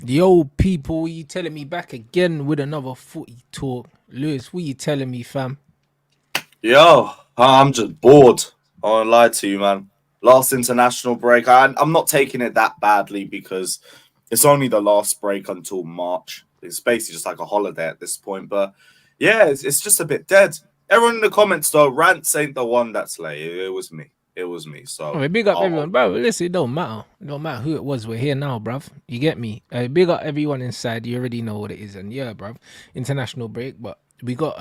Yo, people, you telling me back again with another footy talk. Lewis, what you telling me, fam? Yo, I'm just bored. I won't lie to you, man. Last international break. I'm not taking it that badly because it's only the last break until March. It's basically just like a holiday at this point. But yeah, it's just a bit dead. Everyone in the comments though, Rants ain't the one that's late. It was me. It was me. Oh, So hey, big up I'll everyone, bro. Listen, it don't matter. It don't matter who it was. We're here now, bruv. You get me? Big up everyone inside. You already know what it is. And yeah, bruv. International break, but we got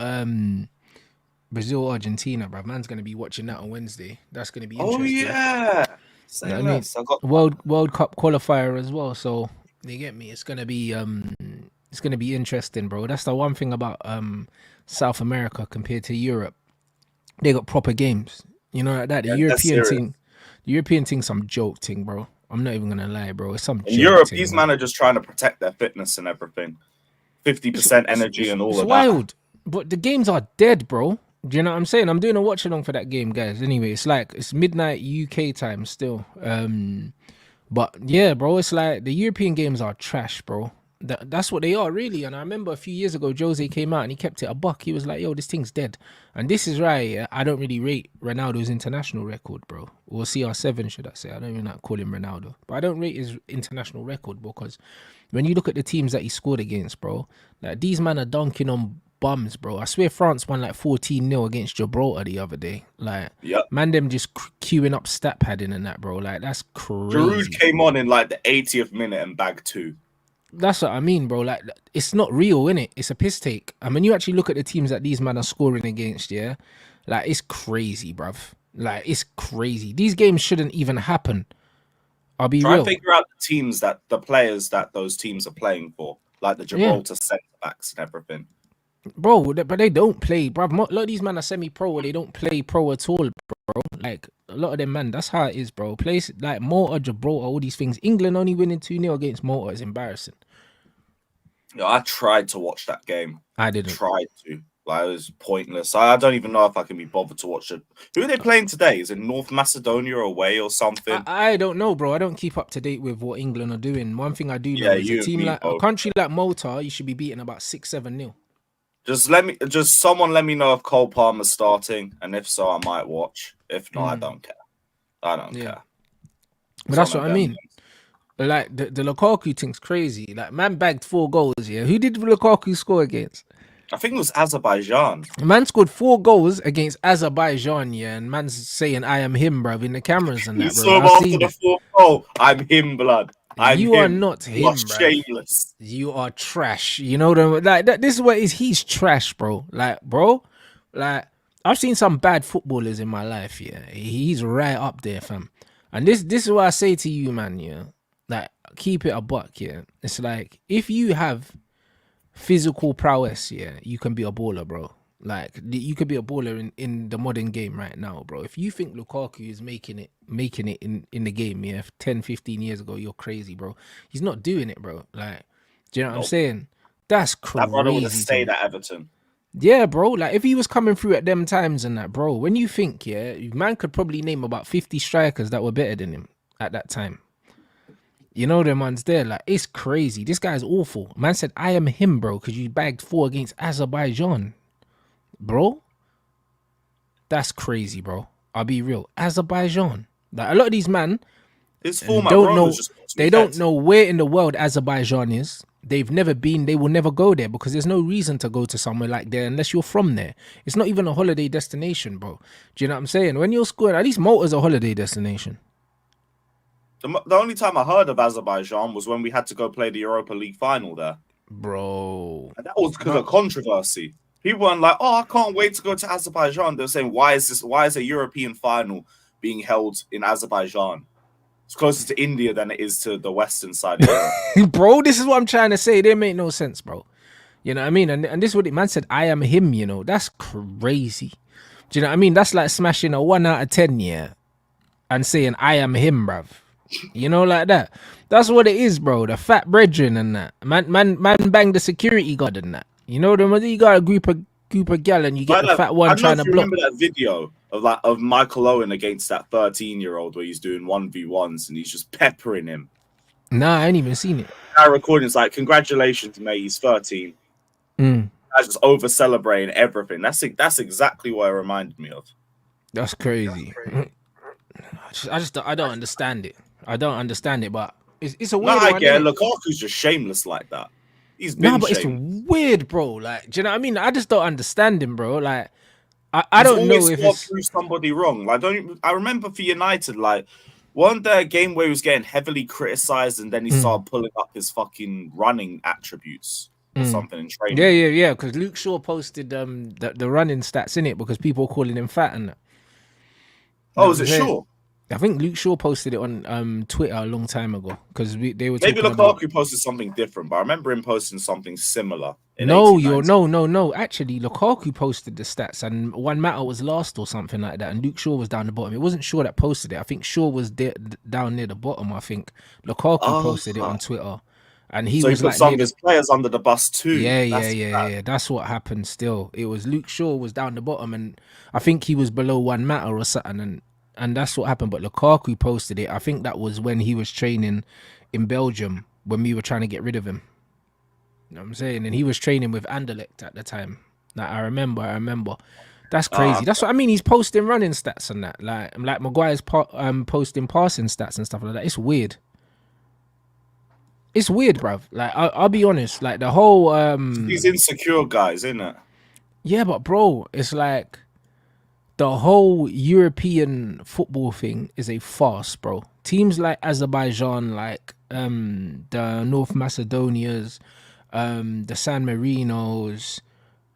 Brazil, Argentina, bruv. Man's gonna be watching that on Wednesday. That's gonna be Oh interesting. yeah. You know Say what I mean? less. I got World Cup qualifier as well. So you get me? It's gonna be interesting, bro. That's the one thing about South America compared to Europe. They got proper games. You know like that. yeah, that's serious. The European thing, some joke thing, bro. I'm not even gonna lie, bro. It's some In joke Europe, thing, these man. men are just trying to protect their fitness and everything. It's, 50% energy and all it's of that. wild, but the games are dead, bro. Do you know what I'm saying? I'm doing a watch along for that game, guys. Anyway, it's midnight UK time still. But yeah, bro, it's like the European games are trash, bro. That's what they are, really. And I remember a few years ago, Jose came out and he kept it a buck. He was like, "Yo, this thing's dead." And this is right. Yeah, I don't really rate Ronaldo's international record, bro. Or CR7, should I say? I don't even like call him Ronaldo, but I don't rate his international record because when you look at the teams that he scored against, bro, like these men are dunking on bums, bro. I swear France won like 14-0 against Gibraltar the other day. Like, Yep. man, them just queuing up stat padding and that, bro. Like, that's Giroud crazy. came on in like the 80th minute and bagged two. That's what I mean, bro. Like, it's not real, innit? It's a piss take. And when you actually look at the teams that these men are scoring against, yeah, like, it's crazy, bruv. Like, it's crazy. These games shouldn't even happen. I'll be Try and real. figure out the players that those teams are playing for, like the Yeah. Gibraltar centre backs and everything. Bro, but they don't play, bro. A lot of these men are semi-pro, or they don't play pro at all, bro. Like a lot of them, man. That's how it is, bro. Place like Malta, Gibraltar, all these things. England only winning 2-0 against Malta is embarrassing. You know, I tried to watch that game. I didn't. Tried to. Like, it was pointless. I don't even know if I can be bothered to watch it. Who are they playing today? Is it North Macedonia away or something? I don't know, bro. I don't keep up to date with what England are doing. One thing I do Yeah, know is you and me a both. country like Malta, you should be beating about 6-7-0. Someone let me know if Cole Palmer's starting, and if so, I might watch. If not, I don't care. I don't Yeah, care. but It's one that's of what I them. mean. But like the Lukaku thing's crazy. Like man bagged 4 goals. Yeah, who did Lukaku score against? I think it was Azerbaijan. Man scored 4 goals against Azerbaijan, yeah, and man's saying I am him, bruv, in the cameras and You that, bro. saw him I've after seen the it. fourth goal. I'm him, blood. I'm You are him. not You are him, bruv. shameless. You are trash. You know them like that. This is what is he's trash, bro. Like, bro, like I've seen some bad footballers in my life. Yeah, he's right up there, fam. And this is what I say to you, man. Yeah, like keep it a buck. Yeah, it's like if you have physical prowess, yeah, you can be a baller, bro. Like you could be a baller in the modern game right now, bro. If you think Lukaku is making it in the game, yeah, 10, 15 years ago, you're crazy, bro. He's not doing it, bro. Like, do you know what I'm Nope. saying? That's That brother would have crazy to stayed me. at Everton. Yeah, bro. Like if he was coming through at them times and that, bro, when you think, yeah, man could probably name about 50 strikers that were better than him at that time. You know them ones there, like it's crazy. This guy's awful. Man said, I am him, bro, because you bagged 4 against Azerbaijan. Bro, that's crazy, bro. I'll be real. Azerbaijan. Like a lot of these man His form at don't Rome was know just to they his don't head. know where in the world Azerbaijan is. They've never been, they will never go there because there's no reason to go to somewhere like there unless you're from there. It's not even a holiday destination, bro. Do you know what I'm saying? When you're scoring, at least Malta's a holiday destination. The only time I heard of Azerbaijan was when we had to go play the Europa League final there. Bro. And that was because of controversy. People weren't like, oh, I can't wait to go to Azerbaijan. They're saying, why is a European final being held in Azerbaijan? It's closer to India than it is to the western side of Europe. Bro, this is what I'm trying to say. They make no sense, bro. You know what I mean? And this is what the man said, I am him, you know. That's crazy. Do you know what I mean? That's like smashing a 1 out of 10, yeah, and saying, I am him, bruv. You know, like that. That's what it is, bro. The fat brethren and that. Man bang the security guard and that. You know, you got a group of gal and you get Like, the fat I one don't know trying if to you block. remember that video of Michael Owen against that 13-year-old where he's doing 1v1s and he's just peppering him. Nah, I ain't even seen it. Our recording's like, congratulations, mate. He's 13. Mm, I just over celebrating everything. That's exactly what it reminded me of. that's crazy. I don't understand it. I don't understand it, but it's a No, weird I one, get isn't it. it? Lukaku's just shameless like that. He's Nah, been but it's shameless. weird, bro. Like, do you know what I mean? I just don't understand him, bro. Like, I He's don't know always if got to it's. prove somebody wrong. Like, I remember for United, like, wasn't there a game where he was getting heavily criticized and then he Mm, started pulling up his fucking running attributes or mm. something in Yeah, training? yeah, yeah. Because Luke Shaw posted the running stats in it because people were calling him fat and that. You know Oh, what is I'm it saying? sure? I think Luke Shaw posted it on Twitter a long time ago because they were Maybe talking about. Lukaku posted something different, but I remember him posting something similar in No, 1890. no. Actually, Lukaku posted the stats, and one matter was last or something like that, and Luke Shaw was down the bottom. It wasn't Shaw that posted it. I think Shaw was down near the bottom. I think Lukaku posted it on Ah, Twitter, and he so he was put like some near of the. his players under the bus too. Yeah, yeah, That's yeah, bad. yeah. That's what happened. Still, it was Luke Shaw was down the bottom, and I think he was below one matter or something, and that's what happened. But Lukaku posted it. I think that was when he was training in Belgium when we were trying to get rid of him. You know what I'm saying? And he was training with Anderlecht at the time. Like I remember. That's Ah, crazy. That's what I mean. He's posting running stats and that. Like Maguire's posting passing stats and stuff like that. It's weird. It's weird, bruv. Like I'll be honest. Like the whole these insecure guys, isn't it? yeah, but bro, it's like the whole European football thing is a farce, bro. Teams like Azerbaijan, like the North Macedonias, the San Marinos,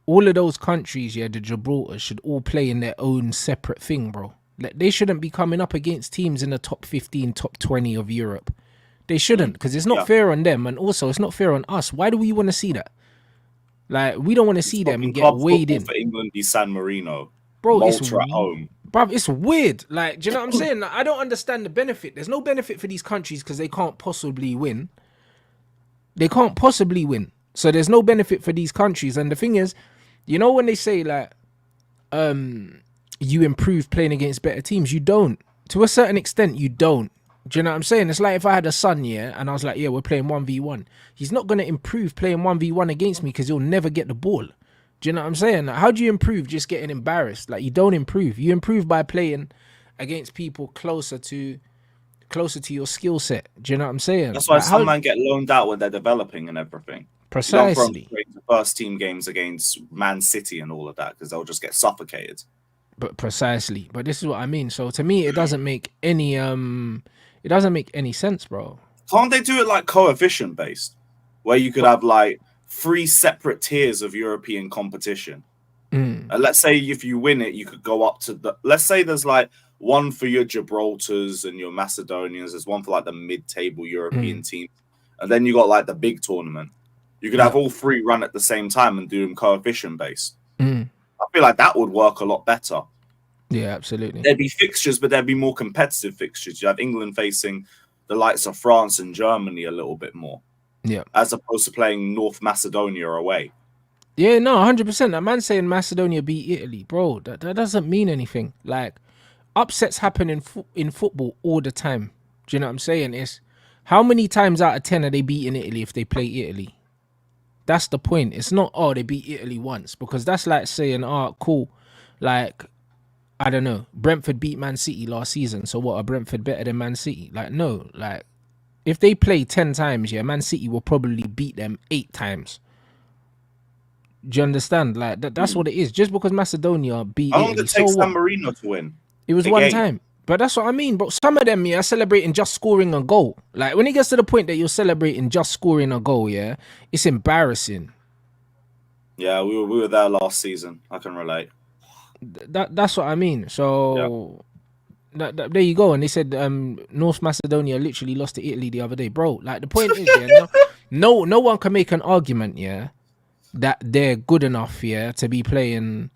all of those countries, yeah, the Gibraltar should all play in their own separate thing, bro. Like they shouldn't be coming up against teams in the top 15, top 20 of Europe. They shouldn't, because it's not Yeah. fair on them, and also it's not fair on us. Why do we want to see that? Like we don't want to It's see them fucking get club weighed football in, for England v San Marino. bro. Malta at home. Bruv, it's weird. Like, do you know what I'm saying? Like, I don't understand the benefit. There's no benefit for these countries because they can't possibly win. They can't possibly win. So there's no benefit for these countries. And the thing is, you know when they say like you improve playing against better teams, you don't. To a certain extent, you don't. Do you know what I'm saying? It's like if I had a son, yeah, and I was like, yeah, we're playing 1v1. He's not going to improve playing 1v1 against me because he'll never get the ball. Do you know what I'm saying? Like, how do you improve just getting embarrassed? Like you don't improve. You improve by playing against people closer to your skill set. Do you know what I'm saying? That's why Like some how men get loaned out when they're developing and everything. You don't throw them precisely. straight into first team games against Man City and all of that because they'll just get suffocated. But precisely. But this is what I mean. So to me it doesn't make any sense, bro. Can't they do it like coefficient based, where you could But have like three separate tiers of European competition? And let's say if you win it, you could go up to the. Let's say there's like one for your Gibraltars and your Macedonians. There's one for like the mid-table European teams, and then you got like the big tournament. You could yeah. have all three run at the same time and do them coefficient based. I feel like that would work a lot better. Yeah, absolutely. There'd be fixtures, but there'd be more competitive fixtures. You have England facing the likes of France and Germany a little bit more, Yeah. as opposed to playing North Macedonia away. Yeah, no, 100%. That man saying Macedonia beat Italy, bro, that doesn't mean anything. Like, upsets happen in football all the time. Do you know what I'm saying? It's how many times out of 10 are they beating Italy if they play Italy? That's the point. It's not, oh, they beat Italy once, because that's like saying, oh, cool. Like, I don't know, Brentford beat Man City last season. So what, are Brentford better than Man City? Like, no. Like, if they play 10 times, yeah, Man City will probably beat them 8 times. Do you understand? Like that's what it is. Just because Macedonia beat How long did Italy, it so take San what? Marino to win It was a one game? time. But that's what I mean, bro. Some of them, yeah, are celebrating just scoring a goal. Like when it gets to the point that you're celebrating just scoring a goal, yeah, it's embarrassing. Yeah, we were there last season. I can relate. That's what I mean. Yeah. So there you go. And they said North Macedonia literally lost to Italy the other day, bro. Like the point is, yeah, no one can make an argument, yeah, that they're good enough, yeah, to be playing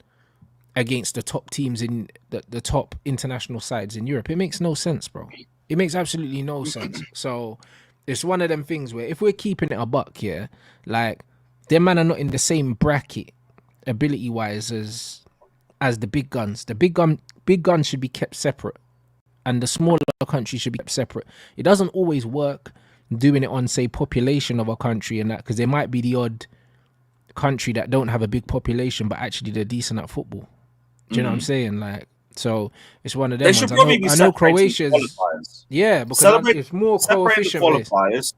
against the top teams in the top international sides in Europe. It makes no sense, bro. It makes absolutely no sense. So it's one of them things where if we're keeping it a buck here, like them man are not in the same bracket ability wise as the big guns. The big guns should be kept separate, and the smaller countries should be kept separate. It doesn't always work. doing it on, say, population of a country and that, because there might be the odd country that don't have a big population, but actually they're decent at football. Do you know what I'm saying? Like, so it's one of them They ones. should probably be I know separating the Croatia's, qualifiers. yeah, because it's more Separate the coefficient based. qualifiers.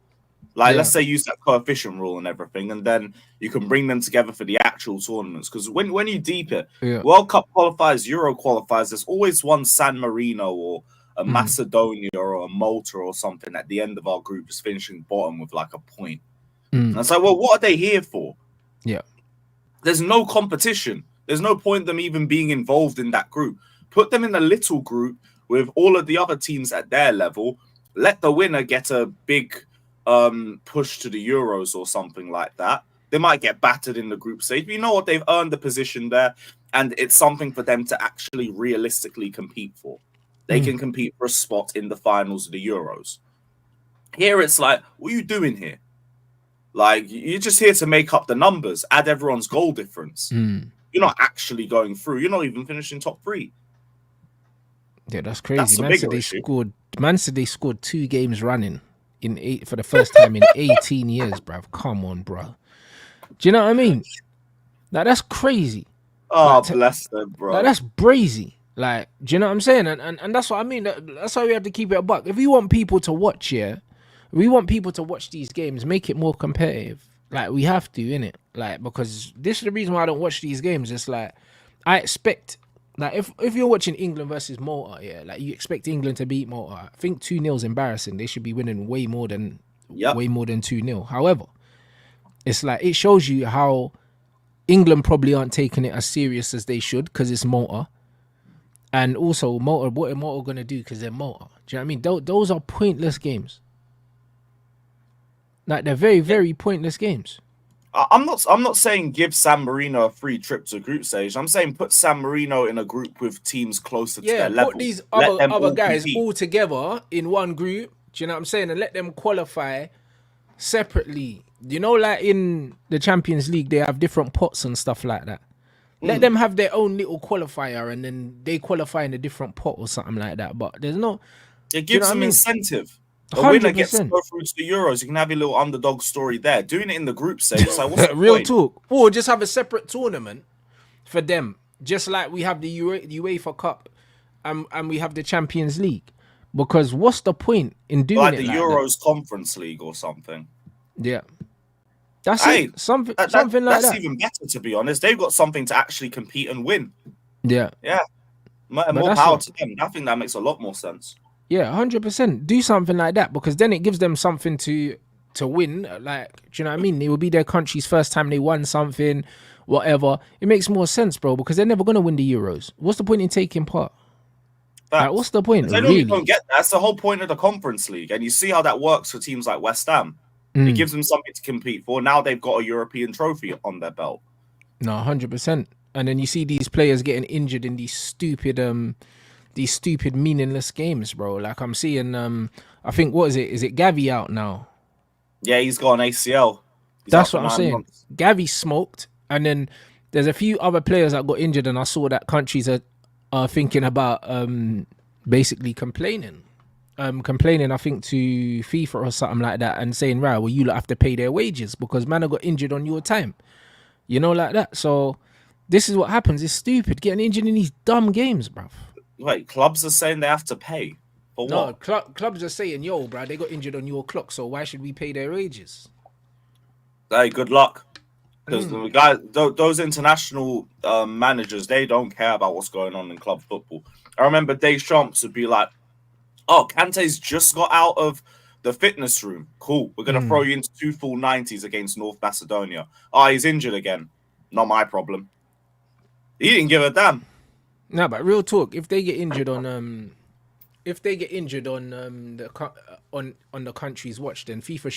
Like, Yeah. let's say use that coefficient rule and everything, and then you can bring them together for the actual tournaments. Because when you deep it, Yeah. World Cup qualifiers, Euro qualifiers, there's always one San Marino or a Macedonia or a Malta or something at the end of our group, just finishing bottom with like a point. And it's like, well, what are they here for? Yeah. There's no competition. There's no point them even being involved in that group. Put them in a little group with all of the other teams at their level. Let the winner get a big push to the Euros or something like that. They might get battered in the group stage, but you know what? They've earned the position there, and it's something for them to actually realistically compete for. They can compete for a spot in the finals of the Euros. Here it's like, what are you doing here? Like, you're just here to make up the numbers, add everyone's goal difference. You're not actually going through. You're not even finishing top 3. Yeah, that's crazy. That's Man said they scored 2 games running for the first time in 18 years, bruv. Come on, bro. Do you know what I mean? Like, that's crazy. Oh, bless them, bro. Like, that's brazy. Like, do you know what I'm saying? And that's what I mean. That's why we have to keep it a buck. If we want people to watch, we want people to watch these games, make it more competitive. Like, we have to, innit? Like, because this is the reason why I don't watch these games. It's like, I expect, like, if you're watching England versus Malta, like, you expect England to beat Malta. I think 2-0 is embarrassing. They should be winning way more than 2-0. However, it's like, it shows you how England probably aren't taking it as serious as they should because it's Malta. And also, Malta, what are Malta going to do because they're Malta? Do you know what I mean? Those are pointless games. Like, they're very, very pointless games. I'm not saying give San Marino a free trip to group stage. I'm saying put San Marino in a group with teams closer to their level. Put these other guys all together in one group. Do you know what I'm saying? And let them qualify separately. You know, like in the Champions League, they have different pots and stuff like that. Let them have their own little qualifier, and then they qualify in a different pot or something like that. But there's no. It gives them incentive. The winner gets to go through to the Euros. You can have your little underdog story there. Doing it in the group stage, it's like, what's the real point? talk. Or just have a separate tournament for them, just like we have the UEFA Cup, and we have the Champions League. Because what's the point in doing like it the like Euros Conference League or something? Yeah, that's it. Something like that. That's even better, to be honest. They've got something to actually compete and win. Yeah. More power to them. I think that makes a lot more sense. Yeah, 100%. Do something like that, because then it gives them something to win. Like, do you know what I mean? It will be their country's first time they won something, whatever. It makes more sense, bro, because they're never going to win the Euros. What's the point in taking part? Like, what's the point? They don't get that. That's the whole point of the Conference League. And you see how that works for teams like West Ham. It gives them something to compete for. Now they've got a European trophy on their belt. No, 100%. And then you see these players getting injured in these stupid meaningless games, bro. Like, I'm seeing, I think, what is it? Is it Gavi out now? Yeah, he's got an ACL. That's what I'm saying. Gavi smoked, and then there's a few other players that got injured, and I saw that countries are thinking about basically complaining, I think, to FIFA or something like that, and saying, right, well, you have to pay their wages because man, I got injured on your time. You know, like that. So this is what happens. It's stupid getting injured in these dumb games, bruv. Wait, clubs are saying they have to pay for what? No, clubs are saying, yo, bro, they got injured on your clock, so why should we pay their wages? Hey, good luck. Because the guys, those international managers, they don't care about what's going on in club football. I remember Deschamps would be like, oh, Kante's just got out of the fitness room. Cool. We're going to throw you into 2 full 90s against North Macedonia. Oh, he's injured again. Not my problem. He didn't give a damn. No, but real talk, if they get injured on the country's watch, then FIFA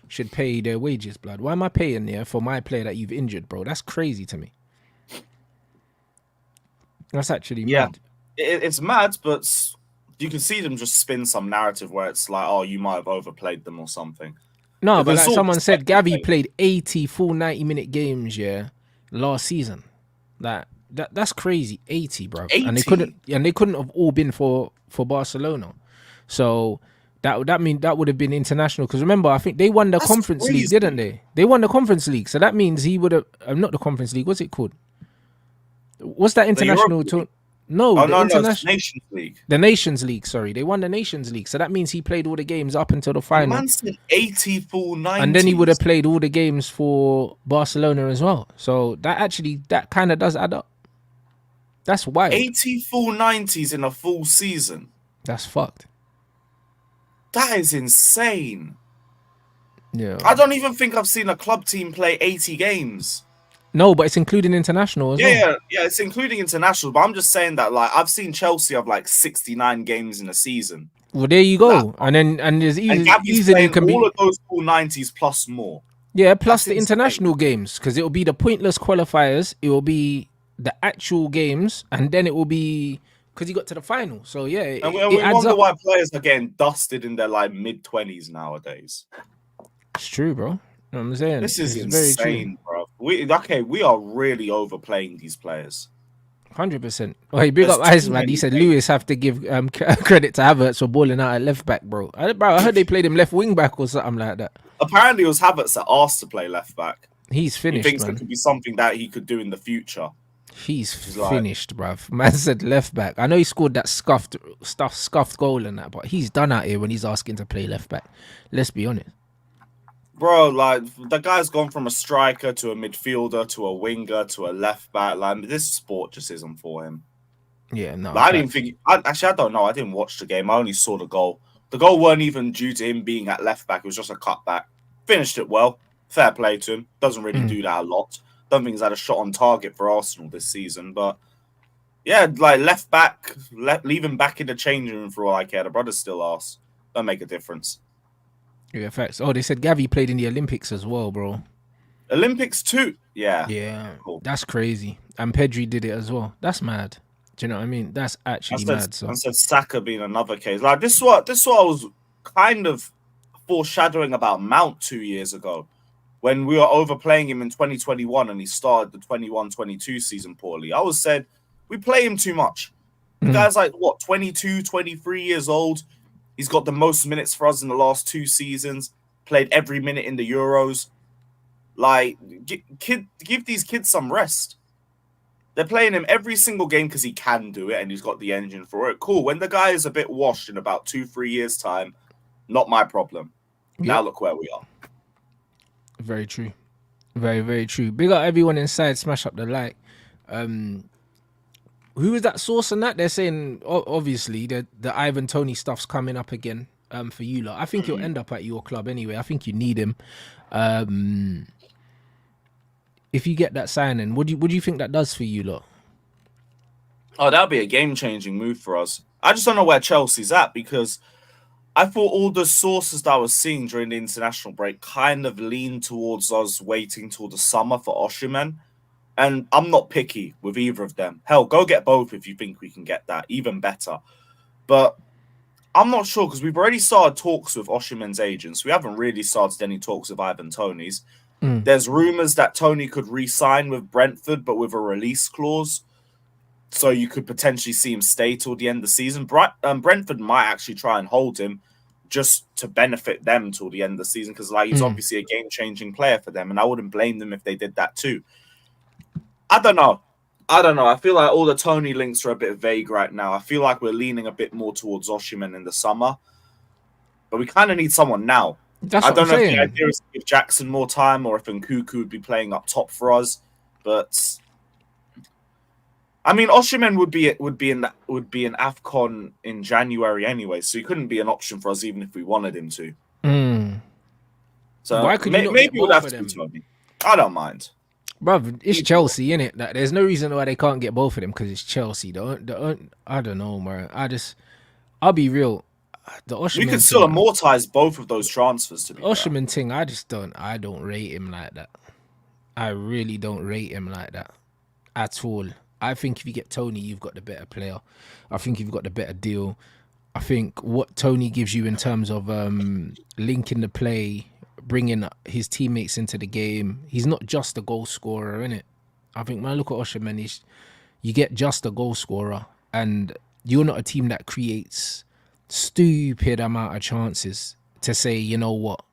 should pay their wages, blood. Why am I paying there for my player that you've injured, bro? That's crazy to me. That's actually mad. It's mad, but you can see them just spin some narrative where it's like, oh, you might have overplayed them or something. No, but like someone said, Gavi played 80 full 90-minute games, last season. Like, that's crazy. 80, bro. 80? And they couldn't have all been for Barcelona. So That would have been international, because remember, I think they won the That's Conference League, crazy. didn't they? They won the Conference League, so that means he would have not the Conference League. What's it called? What's that The Europa international? League. No, Oh the no, it's international, Nations League. the Nations League. Sorry, they won the Nations League, so that means he played all the games up until the The final, man said 80 full and then he would 90s. have played all the games for Barcelona as well. So that kind of does add up. That's wild. 80 full 90s in a full season. That's fucked. That is insane. Yeah. I don't even think I've seen a club team play 80 games. No, but it's including international as well. Yeah, it's including international. But I'm just saying that, like, I've seen Chelsea have like 69 games in a season. Well, there you go. And there's And Gavi's easily playing can all be of those full 90s plus more. plus That's the insane. international games, because it will be the pointless qualifiers. It will be the actual games, and then it will be because he got to the final. So yeah, And we it adds wonder up. why players are getting dusted in their like mid-20s nowadays. It's true, bro. You know what I'm saying? This is it's very true. insane, bro. We are really overplaying these players. 100%. Oh, hey, big There's up too Iceman. many He said games. Lewis have to give credit to Havertz for balling out at left back, bro. I heard they played him left wing back or something like that. Apparently, it was Havertz that asked to play left back. He's He finished, thinks man. it could be something that he could do in the future. He's like- finished, bruv. Man said left back. I know he scored that scuffed goal and that, but he's done out here when he's asking to play left back. Let's be honest. Bro, like, the guy's gone from a striker to a midfielder to a winger to a left back. Like, this sport just isn't for him. Yeah, no. Like, I didn't think... Actually, I don't know. I didn't watch the game. I only saw the goal. The goal weren't even due to him being at left back. It was just a cutback. Finished it well. Fair play to him. Doesn't really do that a lot. Don't think he's had a shot on target for Arsenal this season. But, yeah, like, left back, leave him back in the changing room for all I care. The brother's still arse. Don't make a difference. Yeah, facts. Oh, they said Gavi played in the Olympics as well, bro. Olympics too? Yeah. Yeah, Cool. that's crazy. And Pedri did it as well. That's mad. Do you know what I mean? That's actually mad. So And said Saka being another case. Like, this is what I was kind of foreshadowing about Mount 2 years ago, when we were overplaying him in 2021 and he started the 21-22 season poorly. I was said, we play him too much. The guy's like, what, 22, 23 years old? He's got the most minutes for us in the last 2 seasons, played every minute in the Euros. Like, give these kids some rest. They're playing him every single game because he can do it and he's got the engine for it. Cool. When the guy is a bit washed in about 2-3 years' time, not my problem. Yep. Now look where we are. very true. Very, very true. Big up everyone inside. Smash up the like. Who is that source and that? They're saying, obviously, the Ivan Toney stuff's coming up again for you lot. I think he'll end up at your club anyway. I think you need him. If you get that signing, what do you think that does for you lot? Oh, that'll be a game-changing move for us. I just don't know where Chelsea's at, because I thought all the sources that I was seeing during the international break kind of leaned towards us waiting till the summer for Osimhen. And I'm not picky with either of them. Hell, go get both if you think we can get that. Even better. But I'm not sure, because we've already started talks with Osimhen's agents. We haven't really started any talks with Ivan Toney's. There's rumours that Toney could re-sign with Brentford, but with a release clause. So you could potentially see him stay till the end of the season. Brentford might actually try and hold him just to benefit them till the end of the season, because like he's obviously a game-changing player for them, and I wouldn't blame them if they did that too. I don't know. I feel like all the Toney links are a bit vague right now. I feel like we're leaning a bit more towards Osimhen in the summer, but we kind of need someone now. That's I what don't I'm know if saying. the idea is to give Jackson more time or if Nkuku would be playing up top for us, but I mean, Osimhen would be an AFCON in January anyway, so he couldn't be an option for us even if we wanted him to. So Why could you not maybe get we'll both have of to them? be Toney. I don't mind. Bruv, it's Chelsea, innit? That there's no reason why they can't get both of them, because it's Chelsea. I don't know, man. I'll be real. The Osimhen We could still thing, amortize both of those transfers, to be fair. Osimhen thing, I don't rate him like that. I really don't rate him like that at all. I think if you get Toney, you've got the better player. I think you've got the better deal. I think what Toney gives you in terms of linking the play, bringing his teammates into the game. He's not just a goal scorer, innit? I think when I look at Osimhen, you get just a goal scorer, and you're not a team that creates stupid amount of chances to say, you know what,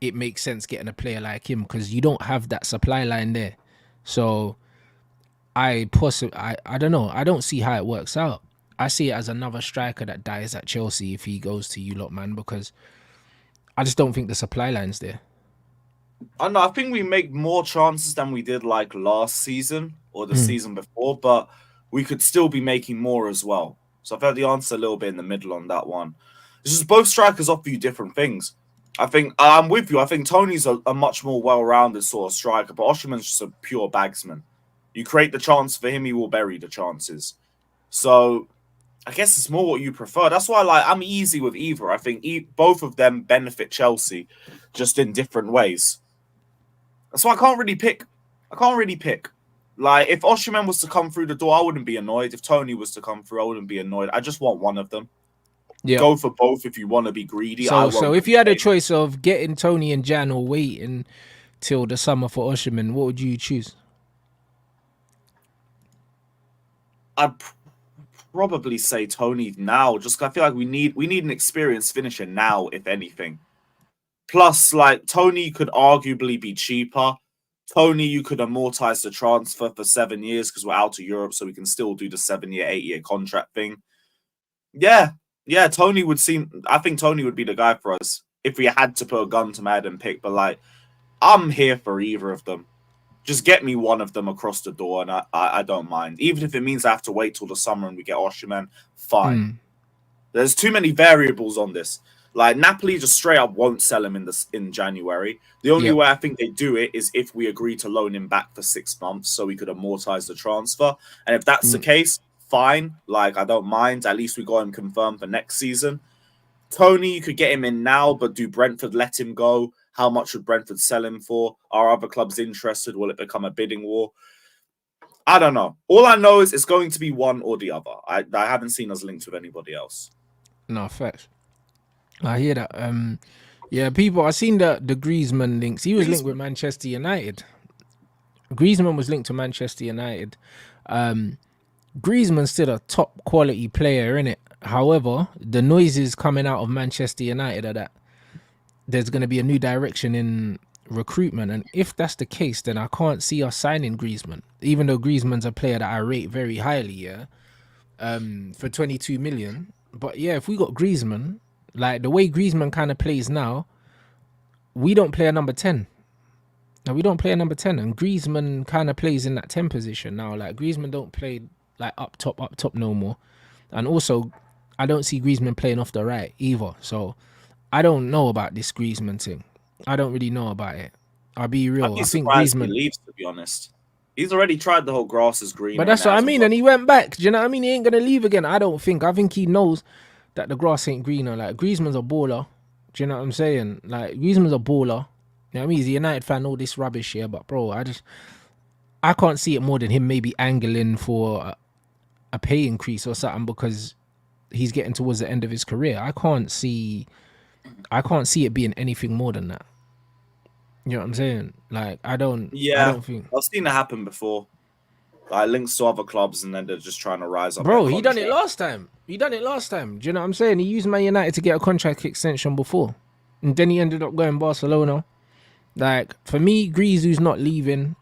it makes sense getting a player like him because you don't have that supply line there. So I don't know. I don't see how it works out. I see it as another striker that dies at Chelsea if he goes to you lot, man, because I just don't think the supply line's there. I know. I think we make more chances than we did like last season or the season before, but we could still be making more as well. So I've had the answer a little bit in the middle on that one. It's just both strikers offer you different things. I think I'm with you. I think Tony's a much more well-rounded sort of striker, but Osimhen's just a pure bagsman. You create the chance for him, he will bury the chances. So I guess it's more what you prefer. That's why, like, I'm easy with either. I think both of them benefit Chelsea, just in different ways. So I can't really pick. Like, if Osimhen was to come through the door, I wouldn't be annoyed. If Toney was to come through, I wouldn't be annoyed. I just want one of them. Yeah. Go for both if you want to be greedy. So if you had a choice of getting Toney and Jan or waiting till the summer for Osimhen, what would you choose? I'd probably say Toney now. Just 'cause I feel like we need an experienced finisher now, if anything. Plus, like, Toney could arguably be cheaper. Toney, you could amortize the transfer for 7 years because we're out of Europe, so we can still do the 7-year, 8-year contract thing. Yeah, Toney would seem. I think Toney would be the guy for us if we had to put a gun to my head and pick. But like, I'm here for either of them. Just get me one of them across the door, and I don't mind. Even if it means I have to wait till the summer and we get Osimhen, fine. There's too many variables on this. Like, Napoli just straight up won't sell him in January. The only way I think they do it is if we agree to loan him back for 6 months so we could amortize the transfer. And if that's the case, fine. Like, I don't mind. At least we got him confirmed for next season. Toney, you could get him in now, but do Brentford let him go? How much would Brentford sell him for? Are other clubs interested? Will it become a bidding war? I don't know. All I know is it's going to be one or the other. I haven't seen us linked with anybody else. No, facts. I hear that. Yeah, people. I seen the Griezmann links. He was linked with Manchester United. Griezmann was linked to Manchester United. Griezmann's still a top quality player, innit? However, the noises coming out of Manchester United are that there's going to be a new direction in recruitment, and if that's the case, then I can't see us signing Griezmann. Even though Griezmann's a player that I rate very highly, yeah, for 22 million. But yeah, if we got Griezmann, like the way Griezmann kind of plays now, we don't play a number 10. No, we don't play a number 10, and Griezmann kind of plays in that 10 position now. Like, Griezmann don't play like up top no more, and also I don't see Griezmann playing off the right either. So I don't know about this Griezmann thing. I don't really know about it. I'll be real. I think Griezmann he leaves, to be honest. He's already tried the whole grass is green. But that's what I mean, and he went back. Do you know what I mean? He ain't gonna leave again. I don't think. I think he knows that the grass ain't greener. Like, Griezmann's a baller. Do you know what I'm saying? Like, Griezmann's a baller. You know what I mean? He's a United fan, all this rubbish here, but bro, I can't see it more than him maybe angling for a pay increase or something because he's getting towards the end of his career. I can't see it being anything more than that. You know what I'm saying? Like, I don't think. I've seen it happen before. Like, links to other clubs, and then they're just trying to rise up. Bro, he done it last time. Do you know what I'm saying? He used Man United to get a contract extension before, and then he ended up going Barcelona. Like, for me, Griezmann's not leaving.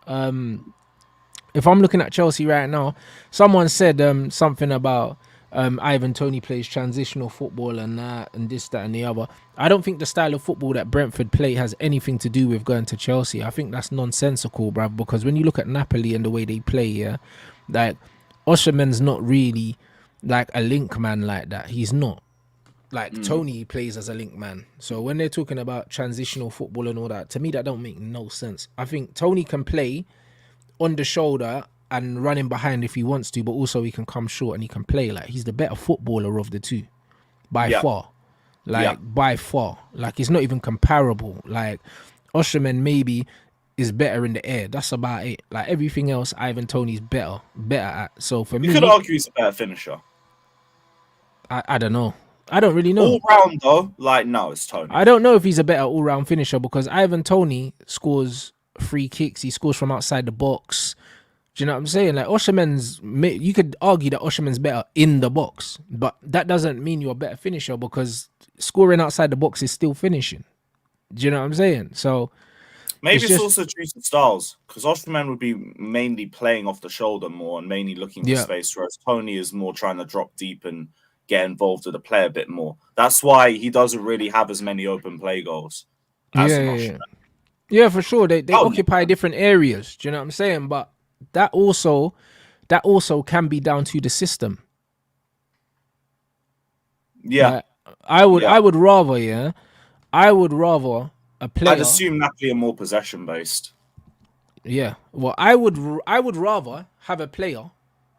If I'm looking at Chelsea right now, someone said something about Ivan Toney plays transitional football and that and this, that and the other. I don't think the style of football that Brentford play has anything to do with going to Chelsea. I think that's nonsensical, bruv, because when you look at Napoli and the way they play, yeah, like, Osimhen's not really like a link man like that. He's not. Like, Toney plays as a link man. So when they're talking about transitional football and all that, to me that don't make no sense. I think Toney can play on the shoulder and running behind if he wants to, but also he can come short and he can play. Like, he's the better footballer of the two by far. By far. Like, it's not even comparable. Like, Osimhen maybe is better in the air. That's about it. Like, everything else, Ivan Toney's better at. So for me, you could argue he's a better finisher. I don't know. I don't really know. All round though, like, no, it's Toney. I don't know if he's a better all-round finisher because Ivan Toney scores free kicks. He scores from outside the box. Do you know what I'm saying? Like you could argue that Osimhen's better in the box, but that doesn't mean you're a better finisher because scoring outside the box is still finishing. Do you know what I'm saying? So Maybe it's it's just also due to styles, because Osimhen would be mainly playing off the shoulder more and mainly looking for yeah, space, whereas Toney is more trying to drop deep and get involved with the play a bit more. That's why he doesn't really have as many open play goals as yeah, an yeah, Osimhen. yeah. Yeah, for sure. They Oh, makes occupy sense. different areas. Do you know what I'm saying? But that also that also can be down to the system. Yeah, Like I would yeah. I would rather, yeah, I would rather a I'd player. assume Napoli are more possession based. Yeah. Well, I would rather have a player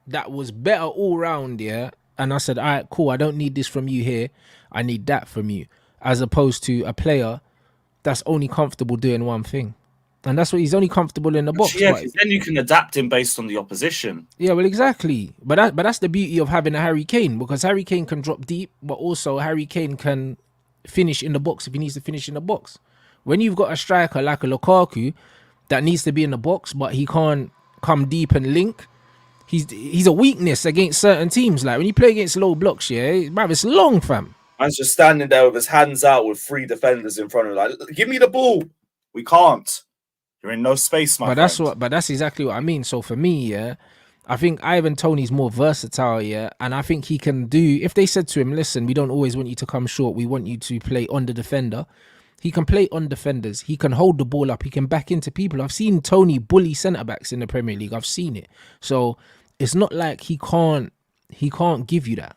that was better all round, yeah. And I said, all right, cool. I don't need this from you here. I need that from you, as opposed to a player that's only comfortable doing one thing, and that's what he's only comfortable in the box. Yeah, But because then you can adapt him based on the opposition. yeah, well, exactly. But that's the beauty of having a Harry Kane, because Harry Kane can drop deep, but also Harry Kane can finish in the box if he needs to finish in the box. When you've got a striker like a Lukaku that needs to be in the box, but he can't come deep and link, he's a weakness against certain teams. Like when you play against low blocks, yeah, bruv, it's long, fam. Man's just standing there with his hands out with three defenders in front of him, like, give me the ball. We can't. You're in no space, my friend. But that's exactly what I mean. So for me, yeah, I think Ivan Toney's more versatile, yeah, and I think he can do. If they said to him, "Listen, we don't always want you to come short. We want you to play on the defender." He can play on defenders. He can hold the ball up. He can back into people. I've seen Toney bully centre backs in the Premier League. I've seen it. So it's not like he can't. He can't give you that.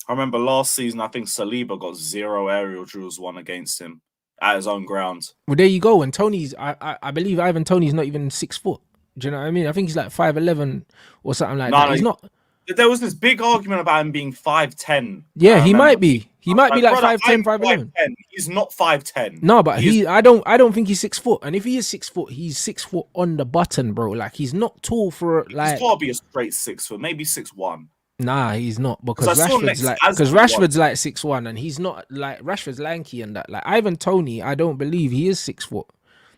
I remember last season, I think Saliba got 0 aerial duels won against him at his own ground. Well, there you go. And Tony's, I believe Ivan Toney's not even 6 foot. Do you know what I mean? I think he's like 5'11" or something like that. He's not. There was this big argument about him being 5'10". Yeah, he might be. He might be like 5'10", 5'11". He's not 5'10". No, but I don't think he's 6 foot. And if he is 6 foot, he's 6 foot on the button, bro. Like he's not tall for like. He's got to be a straight 6 foot, maybe 6'1". Nah, he's not, because Rashford's Rashford's like 6'1", and he's not like Rashford's lanky and that. Like Ivan Toney, I don't believe he is 6 foot.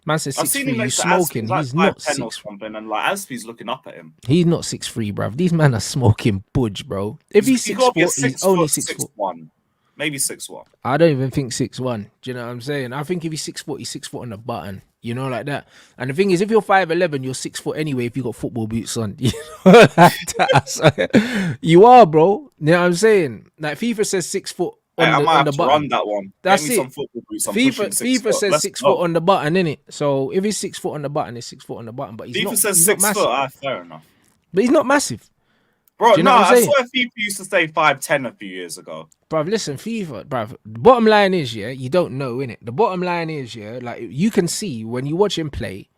Man says 6'3". You smoking? He's not 6 or something, and like Aspie's looking up at him. He's not 6'3", bruv. These men are smoking budge, bro. If he's 6 foot, he's only 6 foot. 6'1", maybe 6'1". I don't even think 6'1". Do you know what I'm saying? I think if he's 6 foot, he's 6 foot on the button. You know, like that. And the thing is, if you're 5'11", you're 6 foot anyway. If you got football boots on, you know, you are, bro. You know what I'm saying? Like FIFA says 6 foot. I might have to run that one. That's it. Some football boots. FIFA says 6 foot on the button, innit? So if he's 6 foot on the button, it's 6 foot on the button. But FIFA says 6 foot. Fair enough. But he's not massive. Bro, no, I swear FIFA used to say 5'10" a few years ago. Bruv, listen, FIFA, bruv, the bottom line is, yeah, you don't know, innit? The bottom line is, yeah, like you can see when you watch him play,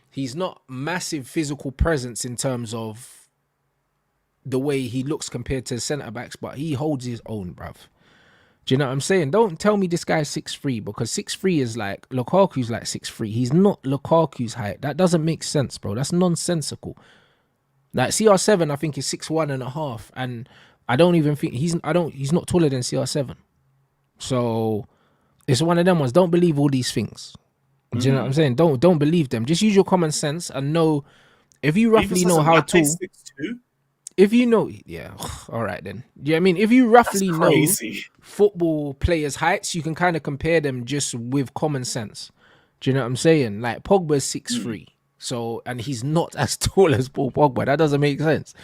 he's not massive physical presence in terms of the way he looks compared to centre backs, but he holds his own, bruv. Do you know what I'm saying? Don't tell me this guy's 6'3", because 6'3" is like Lukaku's like 6'3". He's not Lukaku's height. That doesn't make sense, bro. That's nonsensical. Like CR7, I think is 6'1.5", and I don't even think he's not taller than CR7. So it's one of them ones. Don't believe all these things. Do you know what I'm saying? Don't believe them. Just use your common sense and know if you roughly know how tall. 6'2"? If you know, yeah, all right then. Do you know what I mean? If you roughly know football players' heights, you can kind of compare them just with common sense. Do you know what I'm saying? Like Pogba's 6'3". So, and he's not as tall as Paul Pogba. That doesn't make sense.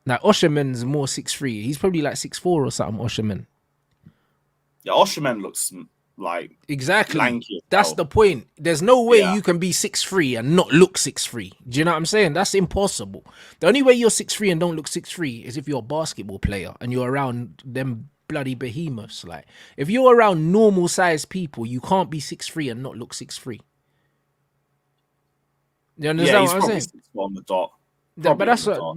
Like Osimhen's more 6'3". He's probably like 6'4" or something, Osimhen. Yeah, Osimhen looks like exactly lanky. That's the point. There's no way you can be 6'3" and not look 6'3". Do you know what I'm saying? That's impossible. The only way you're 6'3" and don't look 6'3" is if you're a basketball player and you're around them bloody behemoths. Like if you're around normal sized people, you can't be 6'3" and not look 6'3". You understand what I'm saying? 6 on the dot. But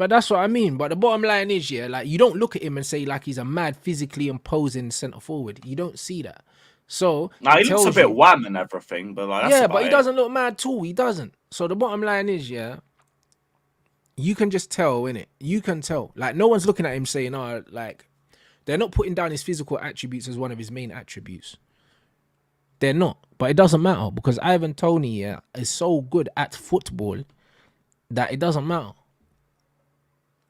that's what I mean. But the bottom line is, yeah, like you don't look at him and say like he's a mad physically imposing centre forward. You don't see that. So now he looks a bit wham and everything, but like that's but he doesn't look mad tall. He doesn't. So the bottom line is, yeah, you can just tell, innit? You can tell. Like no one's looking at him saying, "Oh, like they're not putting down his physical attributes as one of his main attributes." They're not. But it doesn't matter because Ivan Toney, yeah, is so good at football that it doesn't matter.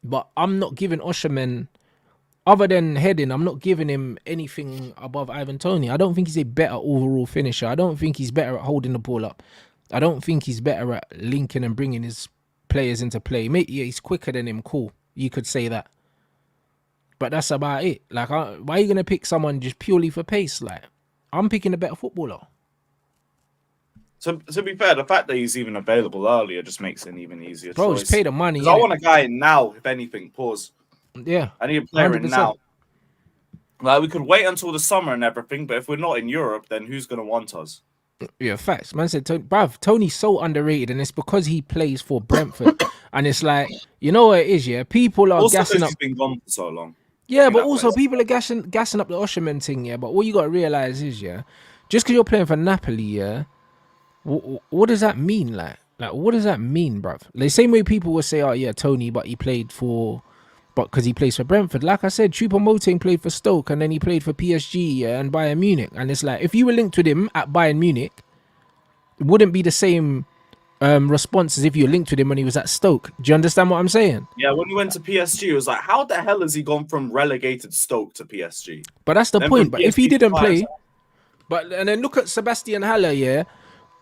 But I'm not giving Osimhen, other than heading, I'm not giving him anything above Ivan Toney. I don't think he's a better overall finisher. I don't think he's better at holding the ball up. I don't think he's better at linking and bringing his players into play. Maybe yeah, he's quicker than him. Cool, you could say that. But that's about it. Like, why are you gonna pick someone just purely for pace? Like, I'm picking a better footballer. To be fair, the fact that he's even available earlier just makes it an even easier Bro, choice. just pay the money. I want a guy in now, if anything. Pause. Yeah, I need a player 100%. in now. Like, we could wait until the summer and everything, but if we're not in Europe, then who's going to want us? Yeah, facts. Man said, bruv, Tony's so underrated, and it's because he plays for Brentford. And it's like, you know what it is, yeah? People are Also gassing because up. he's been gone for so long. Yeah, but that also place. people are gassing up the Osimhen thing, yeah? But what you got to realize is, yeah, just because you're playing for Napoli, yeah, what does that mean? Like, what does that mean, bruv? The same way people will say, oh, yeah, Toney, but he played for... But because he plays for Brentford, like I said, Choupo-Moting played for Stoke and then he played for PSG and Bayern Munich. And it's like, if you were linked with him at Bayern Munich, it wouldn't be the same response as if you were linked with him when he was at Stoke. Do you understand what I'm saying? Yeah, when he went to PSG, it was like, how the hell has he gone from relegated Stoke to PSG? But that's the Then point. from But if he PSG didn't play, and then look at Sebastian Haller, yeah,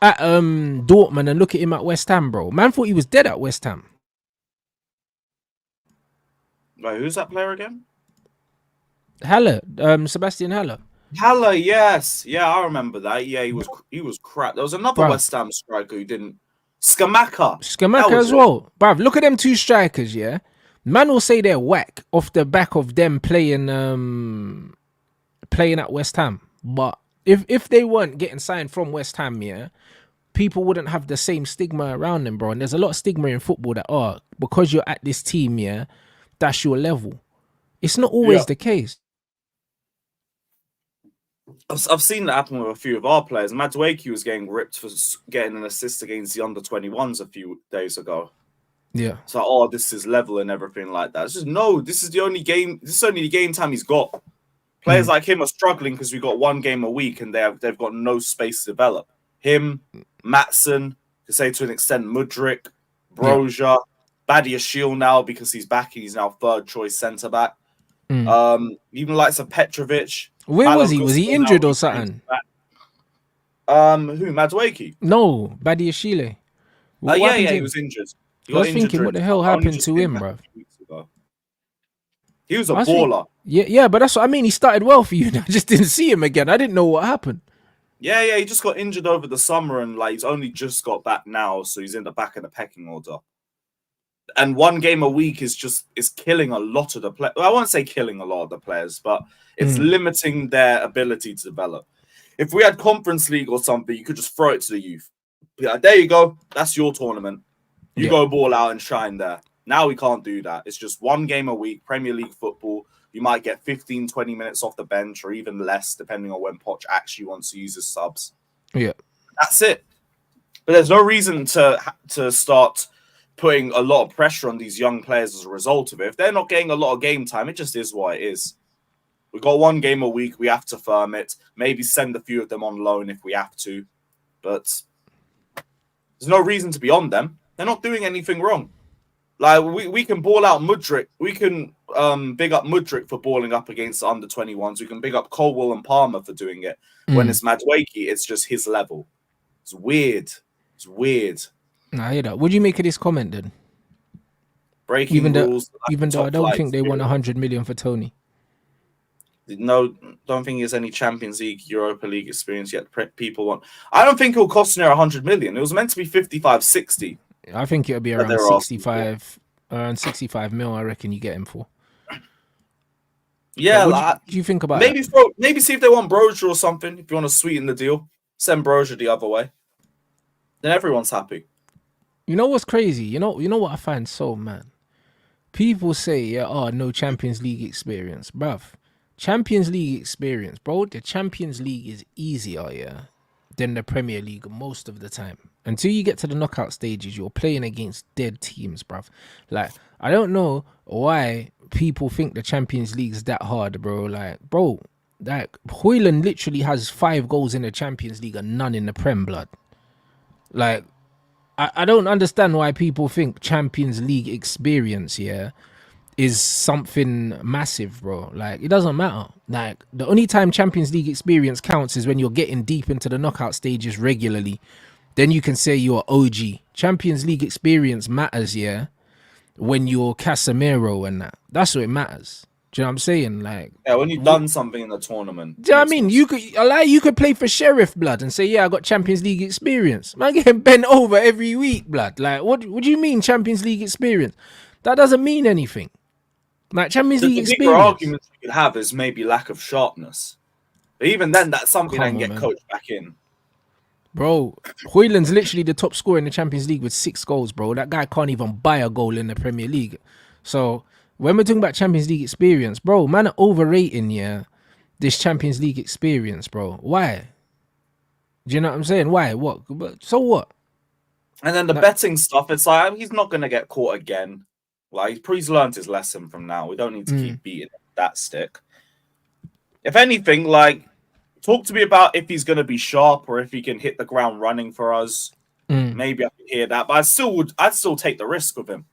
at Dortmund, and look at him at West Ham, bro. Man thought he was dead at West Ham. Wait, who's that player again? Haller, Sebastian Haller. Haller, yes. Yeah, I remember that. Yeah, he was crap. There was another Bruv. West Ham striker who didn't. Skamaka as well. Bruv, look at them two strikers, yeah? Man will say they're whack off the back of them playing at West Ham. But if they weren't getting signed from West Ham, yeah, people wouldn't have the same stigma around them, bro. And there's a lot of stigma in football that, because you're at this team, yeah, that's your level. It's not always the case. I've seen that happen with a few of our players. Madueke was getting ripped for getting an assist against the under-21s a few days ago. Yeah. So, this is level and everything like that. It's just, no, this is the only game. This is only the game time he's got. Players like him are struggling because we got one game a week and they've got no space to develop. Him, Matson, to say to an extent, Mudryk, Broja, Badiashile now because he's back and he's now third choice centre back. Even likes of Petrovic. Where was he? Was he injured or something? Who? Madueke? No, Badiashile. He was injured. I was thinking, what the hell happened to him, bro? He was a baller. Yeah, but that's what I mean. He started well for you. I just didn't see him again. I didn't know what happened. Yeah, he just got injured over the summer and he's only just got back now, so he's in the back of the pecking order. And one game a week is killing a lot of the players. Well, I won't say killing a lot of the players, but it's limiting their ability to develop. If we had Conference League or something, you could just throw it to the youth. Like, there you go. That's your tournament. You go ball out and shine there. Now we can't do that. It's just one game a week, Premier League football. You might get 15, 20 minutes off the bench or even less, depending on when Poch actually wants to use his subs. Yeah. That's it. But there's no reason to start putting a lot of pressure on these young players as a result of it. If they're not getting a lot of game time, it just is what it is. We've got one game a week. We have to firm it. Maybe send a few of them on loan if we have to. But there's no reason to be on them. They're not doing anything wrong. Like, we can ball out Mudryk. We can big up Mudryk for balling up against the under-21s. We can big up Colwell and Palmer for doing it. When it's Madueke, it's just his level. It's weird. It's weird. I hear that. What do you make of this comment then? Breaking rules. Even though I don't think they won 100 million for Toney. No, don't think there's any Champions League, Europa League experience yet. People want. I don't think it'll cost near 100 million. It was meant to be 55, 60. I think it'll be around 65, around 65 mil. I reckon you get him for. Yeah, what do you think about maybe that? Maybe see if they want Broja or something. If you want to sweeten the deal, send Broja the other way. Then everyone's happy. You know what's crazy? You know what I find so mad? People say, no Champions League experience, bruv. Champions League experience, bro. The Champions League is easier, than the Premier League most of the time. Until you get to the knockout stages, you're playing against dead teams, bruv. Like, I don't know why people think the Champions League is that hard, bro. Like, Højlund literally has 5 goals in the Champions League and none in the Prem, blood. Like, I don't understand why people think Champions League experience, yeah, is something massive, bro. Like, it doesn't matter. Like, the only time Champions League experience counts is when you're getting deep into the knockout stages regularly. Then you can say you're OG. Champions League experience matters, yeah, when you're Casemiro and that. That's what it matters. Do you know what I'm saying? Like, Yeah, when you've done something in the tournament, do you know what I makes mean? more You sense. could you could play for Sheriff, blood, and say, yeah, I got Champions League experience. Man, getting bent over every week, blood. Like, what do you mean Champions League experience? That doesn't mean anything. Like, Champions League The bigger experience. arguments we could have is maybe lack of sharpness. But even then, that's something that Come can on, get man. coached back in. Bro, Hoyland's literally the top scorer in the Champions League with 6 goals, bro. That guy can't even buy a goal in the Premier League. So, when we're talking about Champions League experience, bro, man are overrating, yeah, this Champions League experience, bro. Why? Do you know what I'm saying? Why? What? So what? And then the Like, betting stuff, it's like he's not going to get caught again. Like he's learned his lesson from now. We don't need to keep beating that stick. If anything, like talk to me about if he's going to be sharp or if he can hit the ground running for us. Maybe I could hear that, but I'd still take the risk with him.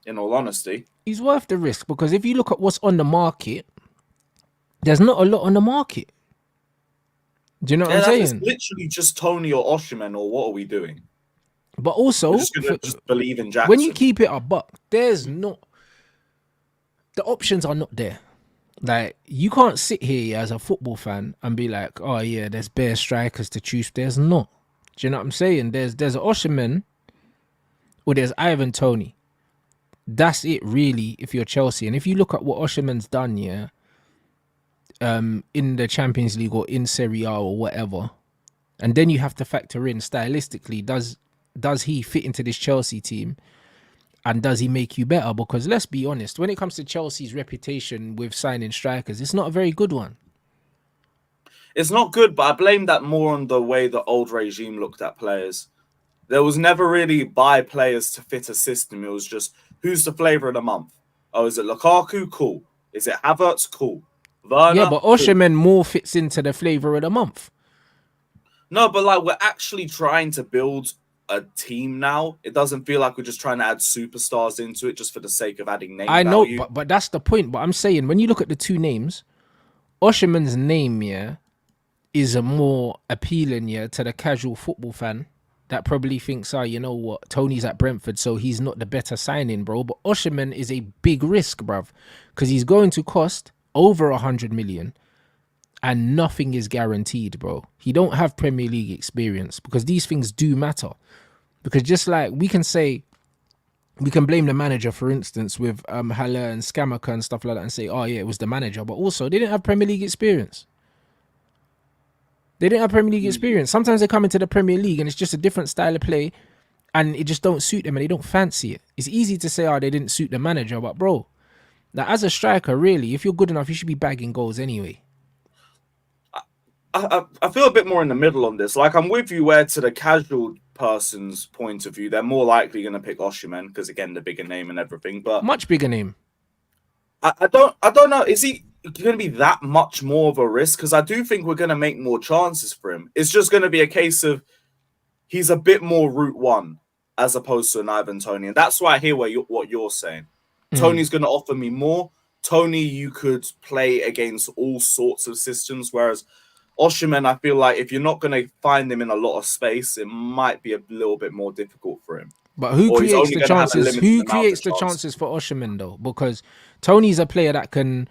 In all honesty, he's worth the risk because if you look at what's on the market, there's not a lot on the market. Do you know what I'm it's saying? literally just Toney or Osimhen, or what are we doing? But We're also, just going to just believe in when you Jackson. keep it a buck, there's not the options are not there. Like, you can't sit here as a football fan and be like, oh yeah, there's bare strikers to choose. There's not. Do you know what I'm saying? There's Osimhen or there's Ivan Toney. That's it, really, if you're Chelsea. And if you look at what Osimhen's done, yeah, in the Champions League or in Serie A or whatever, and then you have to factor in stylistically, does he fit into this Chelsea team? And does he make you better? Because let's be honest, when it comes to Chelsea's reputation with signing strikers, it's not a very good one. It's not good, but I blame that more on the way the old regime looked at players. There was never really buy players to fit a system. It was just, who's the flavor of the month? Oh, is it Lukaku? Cool. Is it Havertz? Cool. Yeah, Werner? but Cool. Osimhen more fits into the flavour of the month. No, but like we're actually trying to build a team now. It doesn't feel like we're just trying to add superstars into it just for the sake of adding name I know, value. but that's the point. But I'm saying, when you look at the two names, Osimhen's name, yeah, is a more appealing, yeah, to the casual football fan that probably thinks, oh, you know what, Tony's at Brentford, so he's not the better signing, bro. But Osimhen is a big risk, bruv, because he's going to cost over 100 million and nothing is guaranteed, bro. He don't have Premier League experience, because these things do matter. Because just like we can say, we can blame the manager, for instance, with Haller and Skamaka and stuff like that, and say, oh yeah, it was the manager. But also, they didn't have Premier League experience. They didn't have Premier League experience. Sometimes they come into the Premier League and it's just a different style of play, and it just don't suit them and they don't fancy it. It's easy to say, oh, they didn't suit the manager, but bro, now as a striker, really, if you're good enough, you should be bagging goals anyway. I feel a bit more in the middle on this. Like I'm with you where to the casual person's point of view, they're more likely going to pick Osimhen because again the bigger name and everything. But Much bigger name. I don't know. Is he going to be that much more of a risk? Because I do think we're going to make more chances for him. It's just going to be a case of he's a bit more route one as opposed to an Ivan Toney, and that's why I hear what you're saying. Tony's going to offer me more. Toney, you could play against all sorts of systems, whereas Osimhen, I feel like if you're not going to find him in a lot of space, it might be a little bit more difficult for him. But who Or he's creates only the going to have a chances? limited Who amount creates of the chances. chances for Osimhen though? Because Tony's a player that can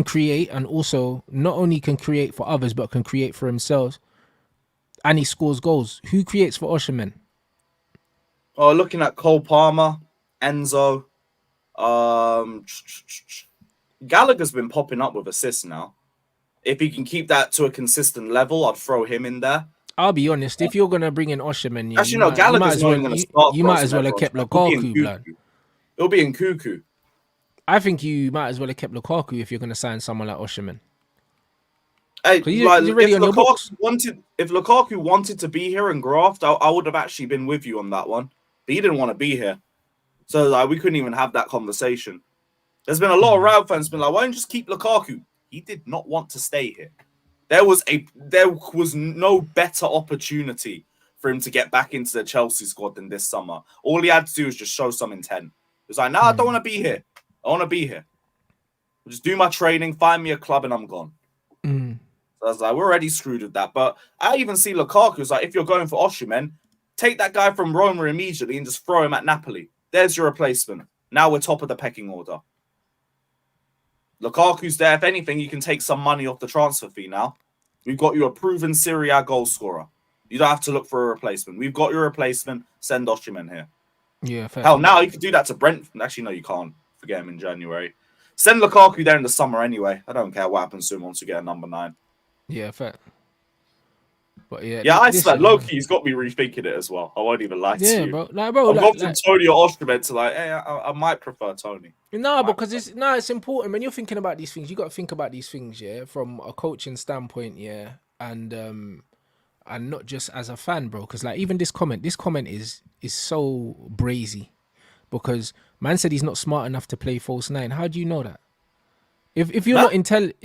create, and also not only can create for others but can create for himself, and he scores goals. Who creates for Osimhen? Oh, looking at Cole Palmer, Enzo, Gallagher's been popping up with assists now. If he can keep that to a consistent level, I'd throw him in there. I'll be honest. If you're gonna bring in Osimhen, yeah, Actually, no, Gallagher's not even going to start you for might us as in well have everyone's kept club. It'll be in Lukaku, blood. Cuckoo. It'll be in Cuckoo. I think you might as well have kept Lukaku if you're gonna sign someone like Osimhen. Hey, He's like, already on your books. if Lukaku wanted to be here and graft, I would have actually been with you on that one. But he didn't want to be here, so like we couldn't even have that conversation. There's been a lot of Real fans been like, "Why don't you just keep Lukaku?" He did not want to stay here. There was no better opportunity for him to get back into the Chelsea squad than this summer. All he had to do was just show some intent. He was like, nah, I don't want to be here. I want to be here. I'll just do my training, find me a club, and I'm gone. So I was like, we're already screwed with that. But I even see Lukaku was like, if you're going for Osimhen, take that guy from Roma immediately and just throw him at Napoli. There's your replacement. Now we're top of the pecking order. Lukaku's there. If anything, you can take some money off the transfer fee now. We've got you a proven Serie A goal scorer. You don't have to look for a replacement. We've got your replacement. Send Osimhen here. Yeah, fair. Hell, now you could do that to Brentford. Actually, no, you can't. Forget him in January. Send Lukaku there in the summer anyway. I don't care what happens to him once you get a number 9. Yeah, fair. But yeah, I swear, low-key's got me rethinking it as well. I won't even lie to you. Bro. I've gone from Toney or Osimhen to hey, I might prefer Toney. No, because it's important when you're thinking about these things. You got to think about these things, from a coaching standpoint, and not just as a fan, bro. Because even this comment is so brazy, because man said he's not smart enough to play false 9. How do you know that? If you're not intelligent,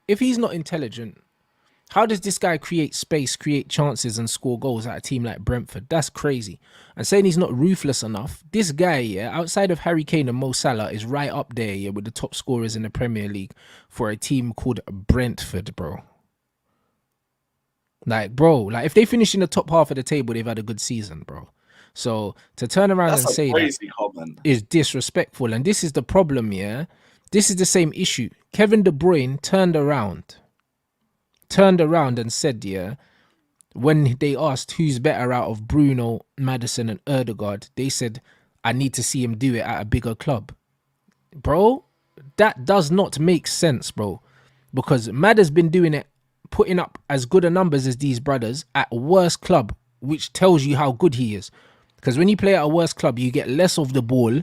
if he's not intelligent, how does this guy create space, create chances, and score goals at a team like Brentford? That's crazy. And saying he's not ruthless enough, this guy, outside of Harry Kane and Mo Salah, is right up there, with the top scorers in the Premier League for a team called Brentford, bro. If they finish in the top half of the table, they've had a good season, bro. So to turn around and say that is disrespectful. And this is the problem, This is the same issue. Kevin De Bruyne turned around and said, when they asked who's better out of Bruno, Maddison, and Ødegaard, they said, I need to see him do it at a bigger club. Bro, that does not make sense, bro. Because Mad has been doing it, putting up as good a numbers as these brothers at a worse club, which tells you how good he is. Because when you play at a worse club, you get less of the ball,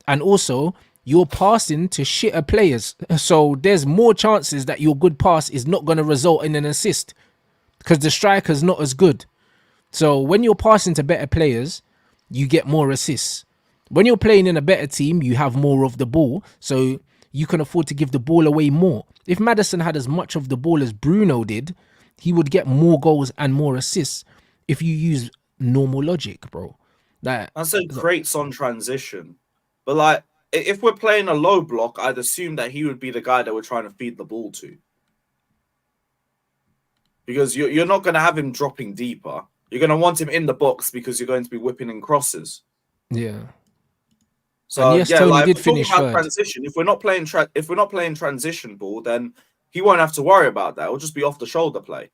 and also you're passing to shitter players. So there's more chances that your good pass is not going to result in an assist because the striker's not as good. So when you're passing to better players, you get more assists. When you're playing in a better team, you have more of the ball, so you can afford to give the ball away more. If Maddison had as much of the ball as Bruno did, he would get more goals and more assists if you use normal logic, bro. I said greats on transition, but if we're playing a low block, I'd assume that he would be the guy that we're trying to feed the ball to. Because you're not going to have him dropping deeper. You're going to want him in the box because you're going to be whipping in crosses. Yeah. So and yes, Toney did finish third. Transition. If we're not playing transition ball, then he won't have to worry about that. It'll just be off the shoulder play.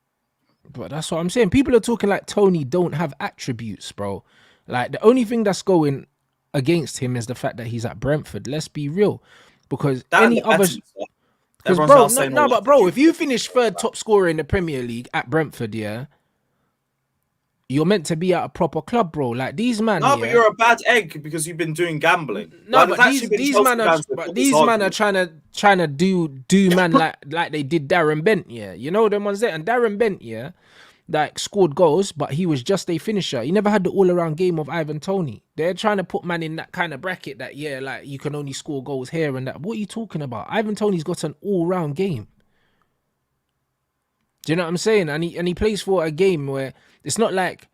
But that's what I'm saying. People are talking like Toney don't have attributes, bro. The only thing that's going against him is the fact that he's at Brentford. Let's be real, because any other, bro, if you finish third top scorer in the Premier League at Brentford, you're meant to be at a proper club, bro. These man. No, but you're a bad egg because you've been doing gambling. No, but these man are trying to do man like they did Darren Bent, You know them ones there, and Darren Bent, scored goals, but he was just a finisher. He never had the all-around game of Ivan Toney. They're trying to put man in that kind of bracket that, you can only score goals here and that. What are you talking about? Ivan Toney's got an all-round game. Do you know what I'm saying? And he plays for a game where it's not like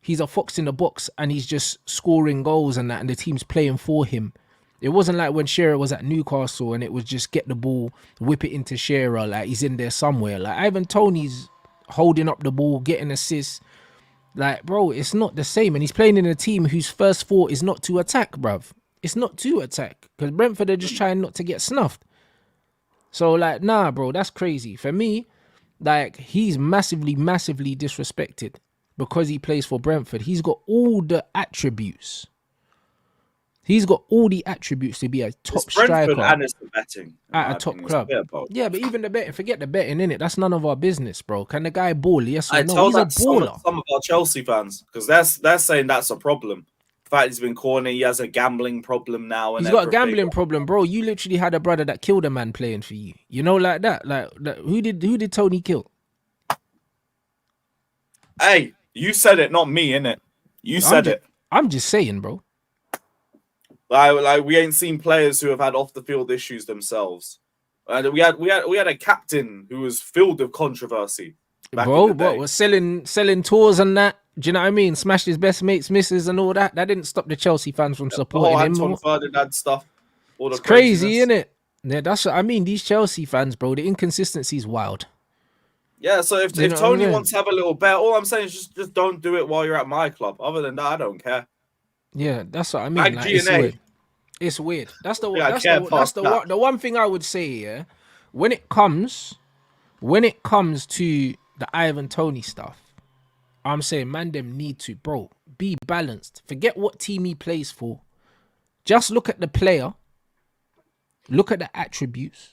he's a fox in the box and he's just scoring goals and that, and the team's playing for him. It wasn't like when Shearer was at Newcastle and it was just get the ball, whip it into Shearer, he's in there somewhere. Ivan Toney's holding up the ball, getting assists. Bro, it's not the same. And he's playing in a team whose first thought is not to attack, bruv. It's not to attack. Because Brentford are just trying not to get snuffed. So, nah, bro, that's crazy. For me, he's massively, massively disrespected because he plays for Brentford. He's got all the attributes. He's got all the attributes to be a top striker and it's the betting at a top club. Yeah, but even the betting, forget the betting, innit? That's none of our business, bro. Can the guy ball? Yes or no? He's a baller. Some of our Chelsea fans, because they're saying that's a problem. The fact he's been cornered, he has a gambling problem now. And he's got a gambling problem, bro. You literally had a brother that killed a man playing for you. You know, like that. Who did Toney kill? Hey, you said it, not me, innit? You said it. I'm just saying, bro. We ain't seen players who have had off the field issues themselves. We had a captain who was filled with controversy. back in bro. the What day. was selling tours and that? Do you know what I mean? Smashed his best mates, misses, and all that. That didn't stop the Chelsea fans from The whole supporting him. Anton Ferdinand stuff, all the It's crazy, craziness. isn't it? Yeah, that's what I mean. These Chelsea fans, bro, the inconsistency is wild. Yeah, so Do you if know what I'm Toney saying? wants to have a little bet, all I'm saying is just don't do it while you're at my club. Other than that, I don't care. Yeah, that's what I mean. Like Like it's G&A. weird. It's weird. That's the Yeah, I that's care the that's past that. the one thing I would say. Yeah, when it comes to the Ivan Toney stuff, I'm saying man, them need to, bro, be balanced. Forget what team he plays for. Just look at the player. Look at the attributes.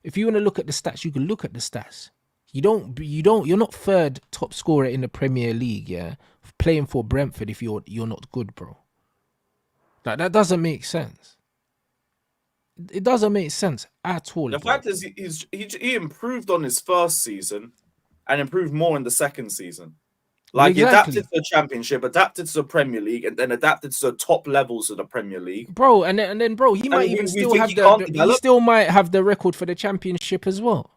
If you want to look at the stats, you can look at the stats. You're not third top scorer in the Premier League, yeah, playing for Brentford if you're not good, bro. Like that doesn't make sense. It doesn't make sense at all, The bro. fact is, he improved on his first season and improved more in the second season. Like he adapted Exactly, to the Championship, adapted to the Premier League, and then adapted to the top levels of the Premier League. bro. And then, bro, he might And even we still think have he can't he develop. still might have the record for the Championship as well.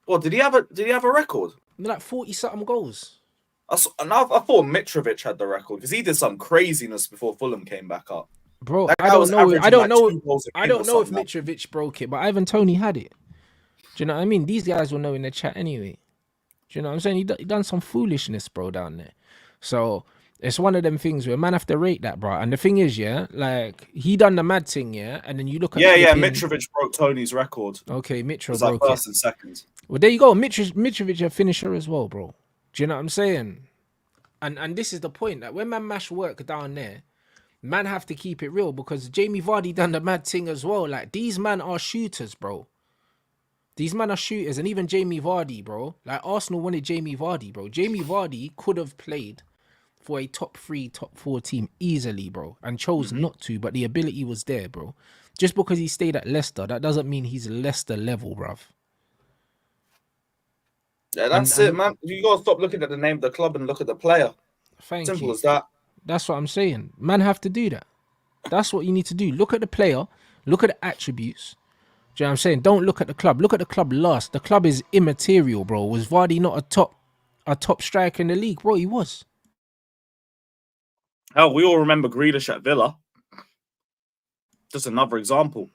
Well, did he have a record? Like 40 something goals. I thought Mitrovic had the record because he did some craziness before Fulham came back up. Bro, That I guy don't was know. averaging I don't like know. 2 goals a I game or don't know if something like Mitrovic broke it, but Ivan Toney had it. Do you know what I mean? These guys will know in the chat anyway. Do you know what I'm saying? He done some foolishness, bro, down there. So it's one of them things where man have to rate that, bro. And the thing is, yeah, like he done the mad thing, yeah, and then you look at Yeah. Mitrovic broke Tony's record. Okay, It Mitro was like broke it. first and second. Well, there you go. Mitrovic a finisher as well, bro. Do you know what I'm saying? And this is the point that when man mash work down there, man have to keep it real because Jamie Vardy done the mad thing as well. Like these man are shooters, bro. These men are shooters, and even Jamie Vardy, bro. Like Arsenal wanted Jamie Vardy, bro. Jamie Vardy could have played for a top 3, top 4 team easily, bro, and chose not to. But the ability was there, bro. Just because he stayed at Leicester, that doesn't mean he's Leicester level, bruv. Yeah, that's it, man. You gotta stop looking at the name of the club and look at the player. Thank Simple you. as that. That's what I'm saying. Man have to do that. That's what you need to do. Look at the player. Look at the attributes. Do you know what I'm saying? Don't look at the club. Look at the club last. The club is immaterial, bro. Was Vardy not a top striker in the league? Bro, he was. Hell, we all remember Grealish at Villa. Just another example.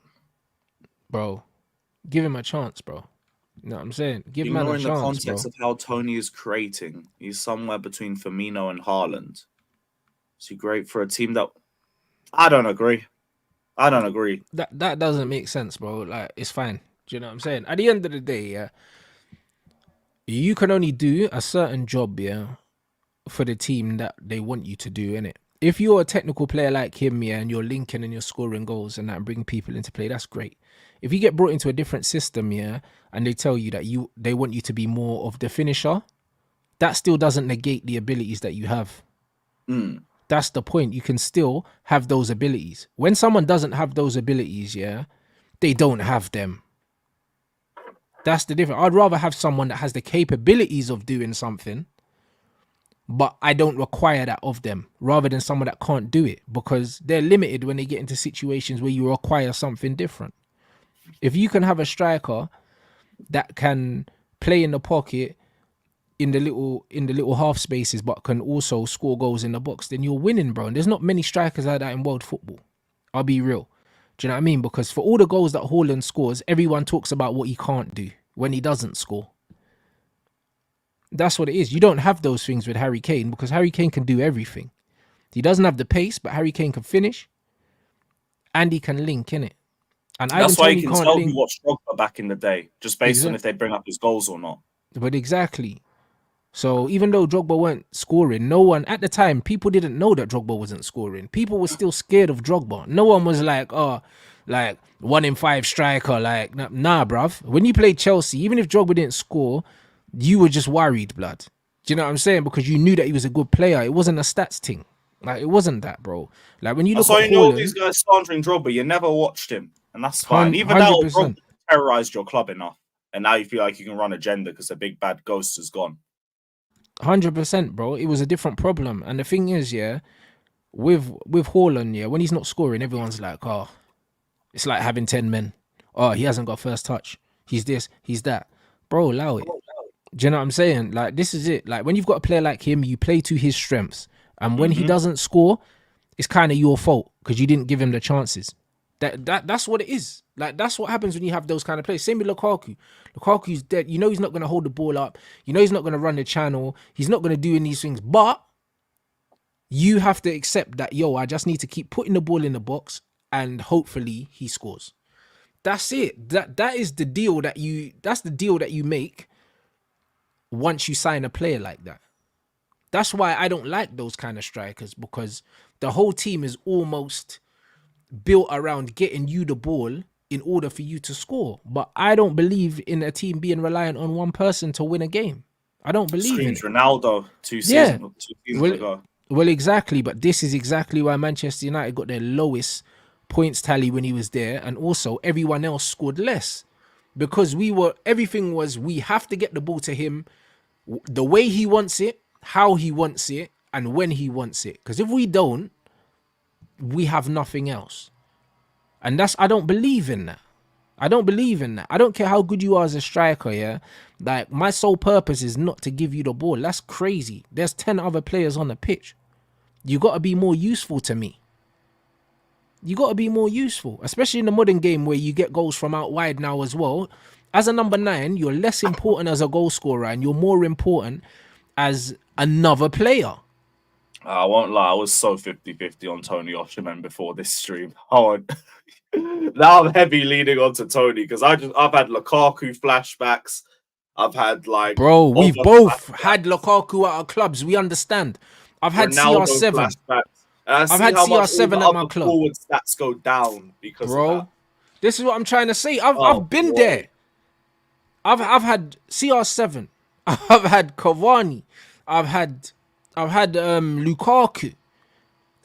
Bro, give him a chance, bro. You know what I'm saying? Give man a Ignoring the chance, context bro. of how Toney is creating, he's somewhere between Firmino and Haaland. Is he great for a team that... I don't agree. That doesn't make sense, bro. Like, it's fine. Do you know what I'm saying? At the end of the day, yeah, you can only do a certain job, yeah, for the team that they want you to do, innit? If you're a technical player like him, yeah, and you're linking and you're scoring goals and that and bringing people into play, that's great. If you get brought into a different system, yeah, and they tell you that they want you to be more of the finisher, that still doesn't negate the abilities that you have. That's the point. You can still have those abilities. When someone doesn't have those abilities, yeah, they don't have them. That's the difference. I'd rather have someone that has the capabilities of doing something, but I don't require that of them, rather than someone that can't do it, because they're limited when they get into situations where you require something different. If you can have a striker that can play in the pocket in the little half spaces but can also score goals in the box, then you're winning, bro. And there's not many strikers like that in world football. I'll be real. Do you know what I mean? Because for all the goals that Haaland scores, everyone talks about what he can't do when he doesn't score. That's what it is. You don't have those things with Harry Kane because Harry Kane can do everything. He doesn't have the pace, but Harry Kane can finish and he can link, innit? And That's why you can tell link. who watched Drogba back in the day, just based on if they bring up his goals or not. But exactly. So even though Drogba weren't scoring, no one at the time, people didn't know that Drogba wasn't scoring. People were still scared of Drogba. No one was like, oh, like 1 in 5 striker. Like, nah, bruv. When you played Chelsea, even if Drogba didn't score, you were just worried, blood. Do you know what I'm saying? Because you knew that he was a good player. It wasn't a stats thing. Like, it wasn't that, bro. Like, when you look at know Haaland, these guys slandering Drogba, you never watched him. And that's fine. Even though Drogba terrorized your club enough. And now you feel like you can run agenda because the big bad ghost is gone. 100%, bro. It was a different problem. And the thing is, yeah, with Haaland, yeah, when he's not scoring, everyone's like, oh, it's like having 10 men. Oh, he hasn't got first touch. He's this, he's that. Bro, allow it. Do you know what I'm saying? Like, this is it. Like, when you've got a player like him, you play to his strengths. And when he doesn't score, it's kind of your fault because you didn't give him the chances. That's what it is. Like, that's what happens when you have those kind of players. Same with Lukaku. Lukaku's dead. You know he's not going to hold the ball up. You know he's not going to run the channel. He's not going to do any of these things. But you have to accept that, yo, I just need to keep putting the ball in the box and hopefully he scores. That's it. That is the deal that you make once you sign a player like that. That's why I don't like those kind of strikers, because the whole team is almost built around getting you the ball in order for you to score. But I don't believe in a team being reliant on one person to win a game. I don't believe in it. Ronaldo two Yeah. seasons ago. Well, exactly. But this is exactly why Manchester United got their lowest points tally when he was there. And also everyone else scored less because everything was, we have to get the ball to him the way he wants it, how he wants it, and when he wants it. Because if we don't, we have nothing else. And I don't believe in that. I don't believe in that. I don't care how good you are as a striker, yeah? Like, my sole purpose is not to give you the ball. That's crazy. There's 10 other players on the pitch. You got to be more useful to me. You got to be more useful, especially in the modern game where you get goals from out wide now as well. As a number 9, you're less important as a goal scorer and you're more important as another player. I won't lie, I was so 50-50 on Toney Osimhen before this stream. Now I'm heavy leaning onto Toney because I've had Lukaku flashbacks. I've had like, bro, we've both had Lukaku at our clubs. We understand. I've had Ronaldo CR7. flashbacks. And I've had CR7 at my club. Forward stats go down because of that. This is what I'm trying to say. I've been there. I've had CR7. I've had Cavani. I've had Lukaku.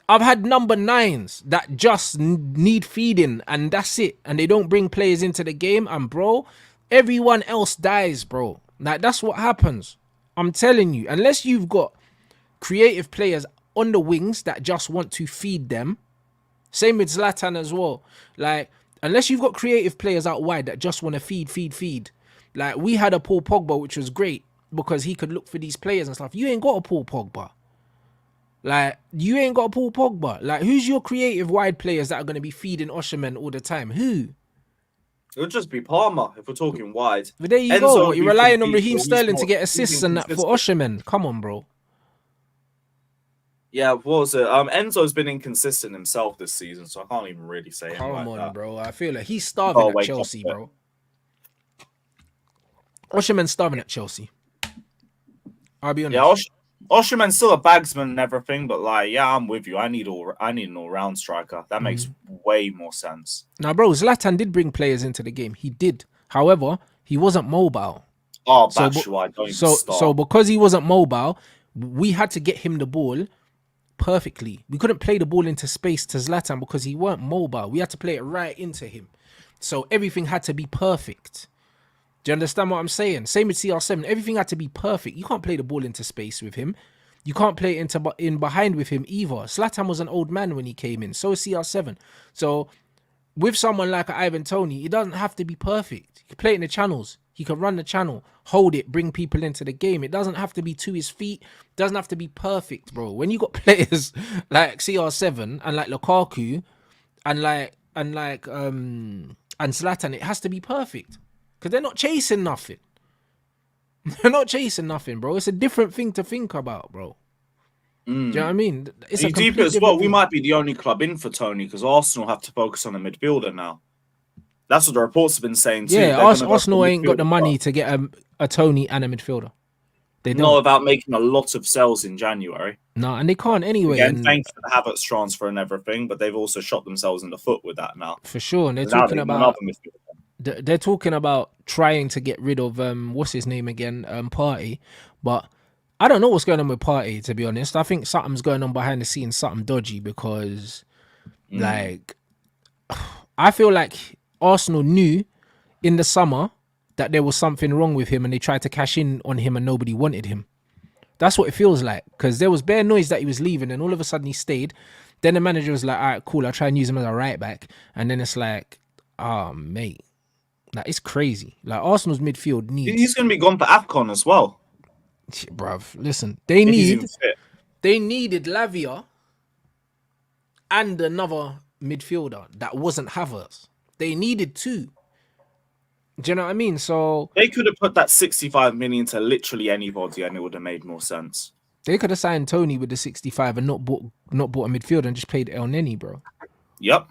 I've had number 9s that just need feeding and that's it. And they don't bring players into the game. And bro, everyone else dies, bro. Like, that's what happens. I'm telling you. Unless you've got creative players on the wings that just want to feed them. Same with Zlatan as well. Like, unless you've got creative players out wide that just want to feed. Like, we had a Paul Pogba, which was great because he could look for these players and stuff. You ain't got a Paul Pogba. Like, you ain't got a Paul Pogba. Like, who's your creative wide players that are going to be feeding Osimhen all the time? Who? It would just be Palmer if we're talking wide. But there you go. You're relying on Raheem Sterling to get assists and that for Osimhen. Come on, bro. Yeah, what was it? Enzo's been inconsistent himself this season, so I can't even really say anything like Come on, that. bro. I feel like he's starving at Chelsea, bro. Osimhen's starving at Chelsea. I'll be honest. Yeah, Osimhen's still a bagsman and everything, but like, yeah, I'm with you. I need an all-round striker. That makes way more sense. Now, bro, Zlatan did bring players into the game. He did. However, he wasn't mobile. Oh, Batshuayi, don't even start. So because he wasn't mobile, we had to get him the ball perfectly. We couldn't play the ball into space to Zlatan because he weren't mobile. We had to play it right into him. So everything had to be perfect. Do you understand what I'm saying? Same with CR7. Everything had to be perfect. You can't play the ball into space with him. You can't play it in behind with him either. Zlatan was an old man when he came in. So is CR7. So with someone like Ivan Toney, it doesn't have to be perfect. He can play it in the channels. He can run the channel, hold it, bring people into the game. It doesn't have to be to his feet. It doesn't have to be perfect, bro. When you got players like CR7 and like Lukaku and Zlatan, it has to be perfect. Because they're not chasing nothing. They're not chasing nothing, bro. It's a different thing to think about, bro. Do you know what I mean? It's deep as well. We might be the only club in for Toney because Arsenal have to focus on a midfielder now. That's what the reports have been saying too. Yeah, Arsenal ain't got the money to get a Toney and a midfielder. They don't. Not without making a lot of sales in January. No, and they can't anyway. Again, thanks for the Havertz transfer and everything, but they've also shot themselves in the foot with that now. For sure, and they're talking about trying to get rid of what's his name again, Partey, but I don't know what's going on with Partey, to be honest. I think something's going on behind the scenes, something dodgy, because like I feel like Arsenal knew in the summer that there was something wrong with him and they tried to cash in on him and nobody wanted him. That's what it feels like, because there was bare noise that he was leaving and all of a sudden he stayed. Then the manager was like, all right, cool, I'll try and use him as a right back. And then it's like, oh, mate, Like it's crazy. Like Arsenal's midfield He's needs, going to be gone for AFCON as well, bruv. Listen, they if he's even fit. needed Lavia and another midfielder that wasn't Havertz. They needed two. Do you know what I mean? So They could have put that 65 million to literally anybody and it would have made more sense. they could have signed Toney with the 65 and not bought a midfielder and just played El Neni, bro. Yep.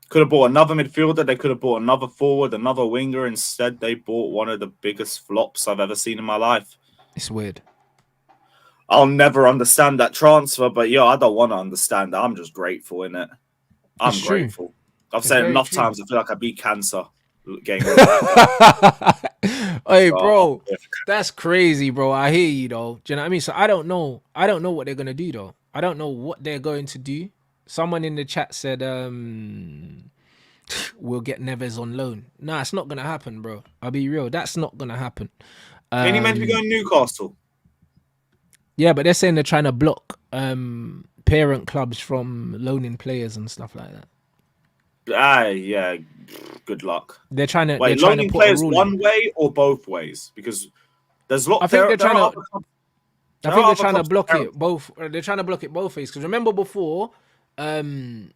Could have bought another midfielder. They could have bought another forward, another winger. Instead, they bought one of the biggest flops I've ever seen in my life. It's weird. I'll never understand that transfer, but I don't want to understand that. I'm just grateful, innit? I'm It's grateful. I've It's said very enough true. times, I feel like I beat cancer game. Hey, bro, that's crazy, bro. I hear you though. Do you know what I mean? So I don't know. I don't know what they're gonna do though. I don't know what they're going to do. Someone in the chat said, we'll get Neves on loan. Nah, it's not gonna happen, bro. I'll be real. That's not gonna happen. Ain't he meant to be going to Newcastle? Yeah, but they're saying they're trying to block parent clubs from loaning players and stuff like that. Yeah. Good luck. They're trying to. Wait, they're trying to loaning put a players rule one in. way or both ways? Because there's lots. I think they're trying to. I think they're trying to clubs block parent. it both. They're trying to block it both ways. Because remember before, it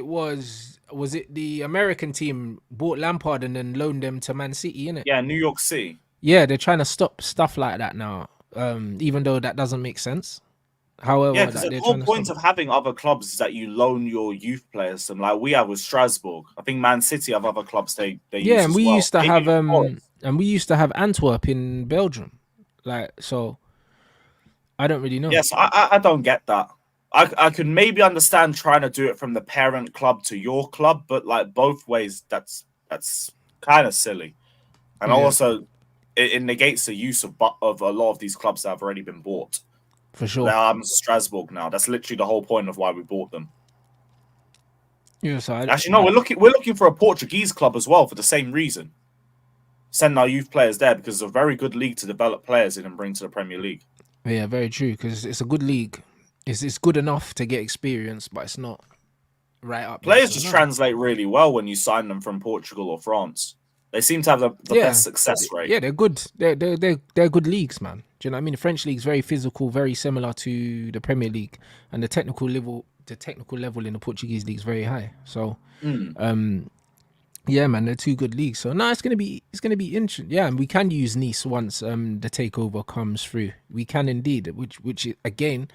was it the American team bought Lampard and then loaned them to Man City, innit? Yeah, New York City. Yeah, they're trying to stop stuff like that now. Even though that doesn't make sense. However, Yeah, because that the they're whole trying to point stop. of having other clubs is that you loan your youth players. And like we have with Strasbourg, I think Man City have other clubs they Yeah, use and as we well. used to Maybe have Forest. and we used to have Antwerp in Belgium. Like, so I don't really know. Yes, I don't get that. I could maybe understand trying to do it from the parent club to your club, but like both ways, that's kind of silly. And Yeah, also, it negates the use of a lot of these clubs that have already been bought. for sure. Strasbourg now. That's literally the whole point of why we bought them. Yeah, so Actually, no, we're looking for a Portuguese club as well for the same reason. Send our youth players there because it's a very good league to develop players in and bring to the Premier League. Yeah, very true. Because it's a good league. It's good enough to get experience, but it's not right up there. Players So, just no. translate really well when you sign them from Portugal or France. They seem to have the Yeah. best success rate. Yeah, they're good. They're good leagues, man. Do you know what I mean? The French league's very physical, very similar to the Premier League, and the technical level in the Portuguese league is very high. So, yeah, man, they're two good leagues. So no, it's gonna be interesting. Yeah, and we can use Nice once the takeover comes through. We can indeed, which again,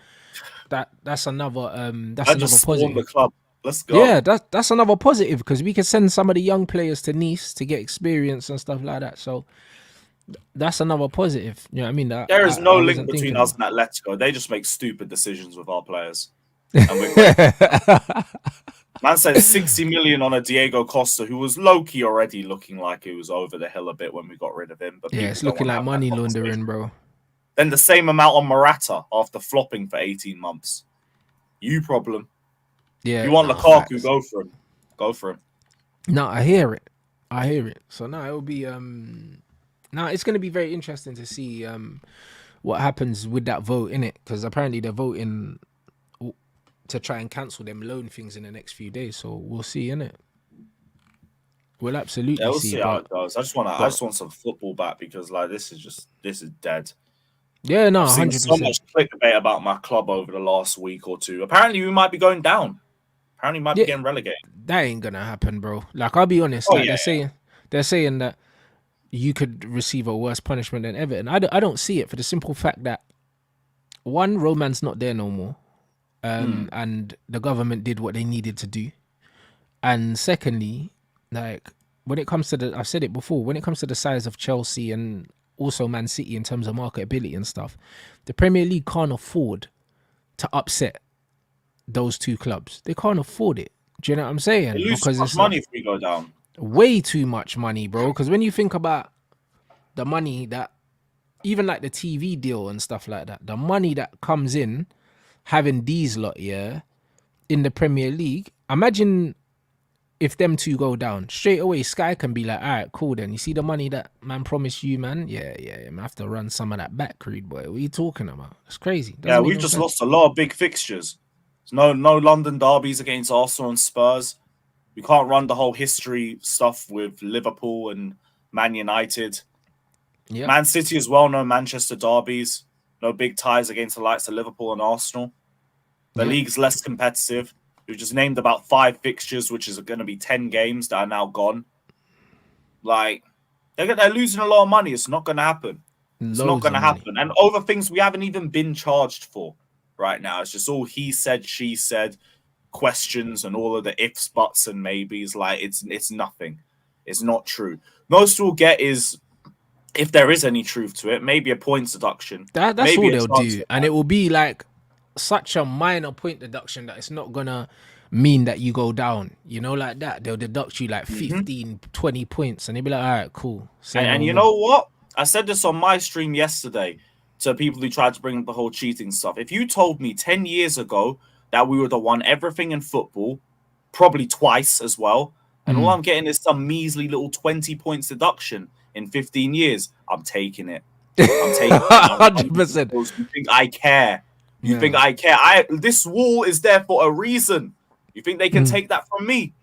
that's another that's I another just spawned the positive. club. Let's go. Yeah, that's another positive because we can send some of the young players to Nice to get experience and stuff like that. So that's another positive. You know what I mean? There is no I link wasn't between thinking us of. and Atletico. They just make stupid decisions with our players. And we're great. Man said 60 million on a Diego Costa, who was low-key already looking like he was over the hill a bit when we got rid of him. But Yeah, people it's don't looking want to like have that money conversation. laundering, bro. Then the same amount on Morata after flopping for 18 months. You problem. Yeah, You want nah, Lukaku, facts. go for him. Go for him. No, I hear it. So now it'll be now it's gonna be very interesting to see what happens with that vote in it because apparently they're voting to try and cancel them loan things in the next few days. So we'll see in it. We'll absolutely Yeah, we'll see. see how But it goes. I just want some football back because like this is dead. yeah, no, I've seen so 100%. much clickbait about my club over the last week or two. Apparently, we might be going down. Apparently, we might be Yeah, getting relegated. that ain't gonna happen, bro. Like I'll be honest. Oh Like yeah, they're saying that you could receive a worse punishment than Everton. I don't see it for the simple fact that one, Roman's not there no more, and the government did what they needed to do, and secondly, like when it comes to I've said it before, when it comes to the size of Chelsea and also Man City in terms of marketability and stuff, the Premier League can't afford to upset those two clubs. They can't afford it. Do you know what I'm they saying? lose too Because much it's money if we go down. way too much money, bro. Because when you think about the money that, even like the TV deal and stuff like that, the money that comes in having these lot, yeah, in the Premier League, imagine if them two go down straight away. Sky can be like, all right, cool. Then you see the money that man promised you, man. Yeah, I have to run some of that back, Creed boy. What are you talking about? It's crazy. Yeah, Doesn't make we've no just sense. lost a lot of big fixtures. There's no London derbies against Arsenal and Spurs. We can't run the whole history stuff with Liverpool and Man United. Yeah. Man City as well, no Manchester derbies, no big ties against the likes of Liverpool and Arsenal. The league's less competitive. We've just named about 5 fixtures, which is going to be 10 games that are now gone. Like, they're losing a lot of money. It's not going to happen. It's not going to happen. And over things we haven't even been charged for right now. It's just all he said, she said, questions and all of the ifs, buts, and maybes. Like, it's nothing. It's not true. Most we'll get is, if there is any truth to it, maybe a points deduction. That's maybe all they'll do. And it will be like such a minor point deduction that it's not going to mean that you go down. You know, like that. They'll deduct you like 15, 20 points. And they'll be like, all right, cool. And you know what? I said this on my stream yesterday to people who tried to bring up the whole cheating stuff. If you told me 10 years ago that we would have won everything in football, probably twice as well, and all I'm getting is some measly little 20 points deduction in 15 years, I'm taking it. I'm taking it. 100%. You think I care? You think I care? This wall is there for a reason. You think they can take that from me?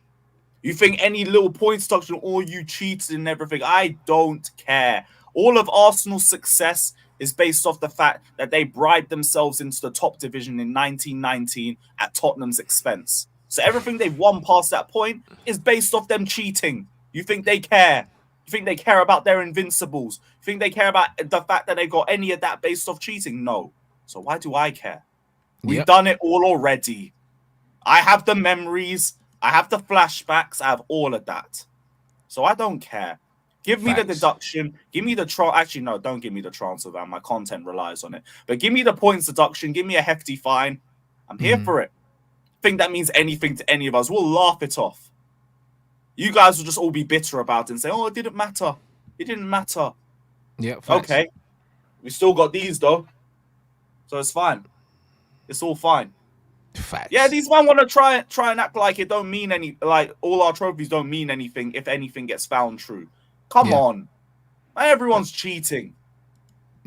You think any little points deduction, or you cheated and everything? I don't care. All of Arsenal's success is based off the fact that they bribed themselves into the top division in 1919 at Tottenham's expense. So everything they've won past that point is based off them cheating. You think they care? You think they care about their invincibles? You think they care about the fact that they got any of that based off cheating? No. So why do I care? We've done it all already. I have the memories. I have the flashbacks. I have all of that. So I don't care. Give me the deduction. Give me the actually, no, don't give me the transfer ban. My content relies on it. But give me the points deduction. Give me a hefty fine. I'm here for it. Think that means anything to any of us. We'll laugh it off. You guys will just all be bitter about it and say, oh, it didn't matter. It didn't matter. Yeah. Okay. We still got these, though. So it's fine. It's all fine. Facts. Yeah, these men want to try and act like it don't mean any, like all our trophies don't mean anything if anything gets found true. Come on. Everyone's cheating.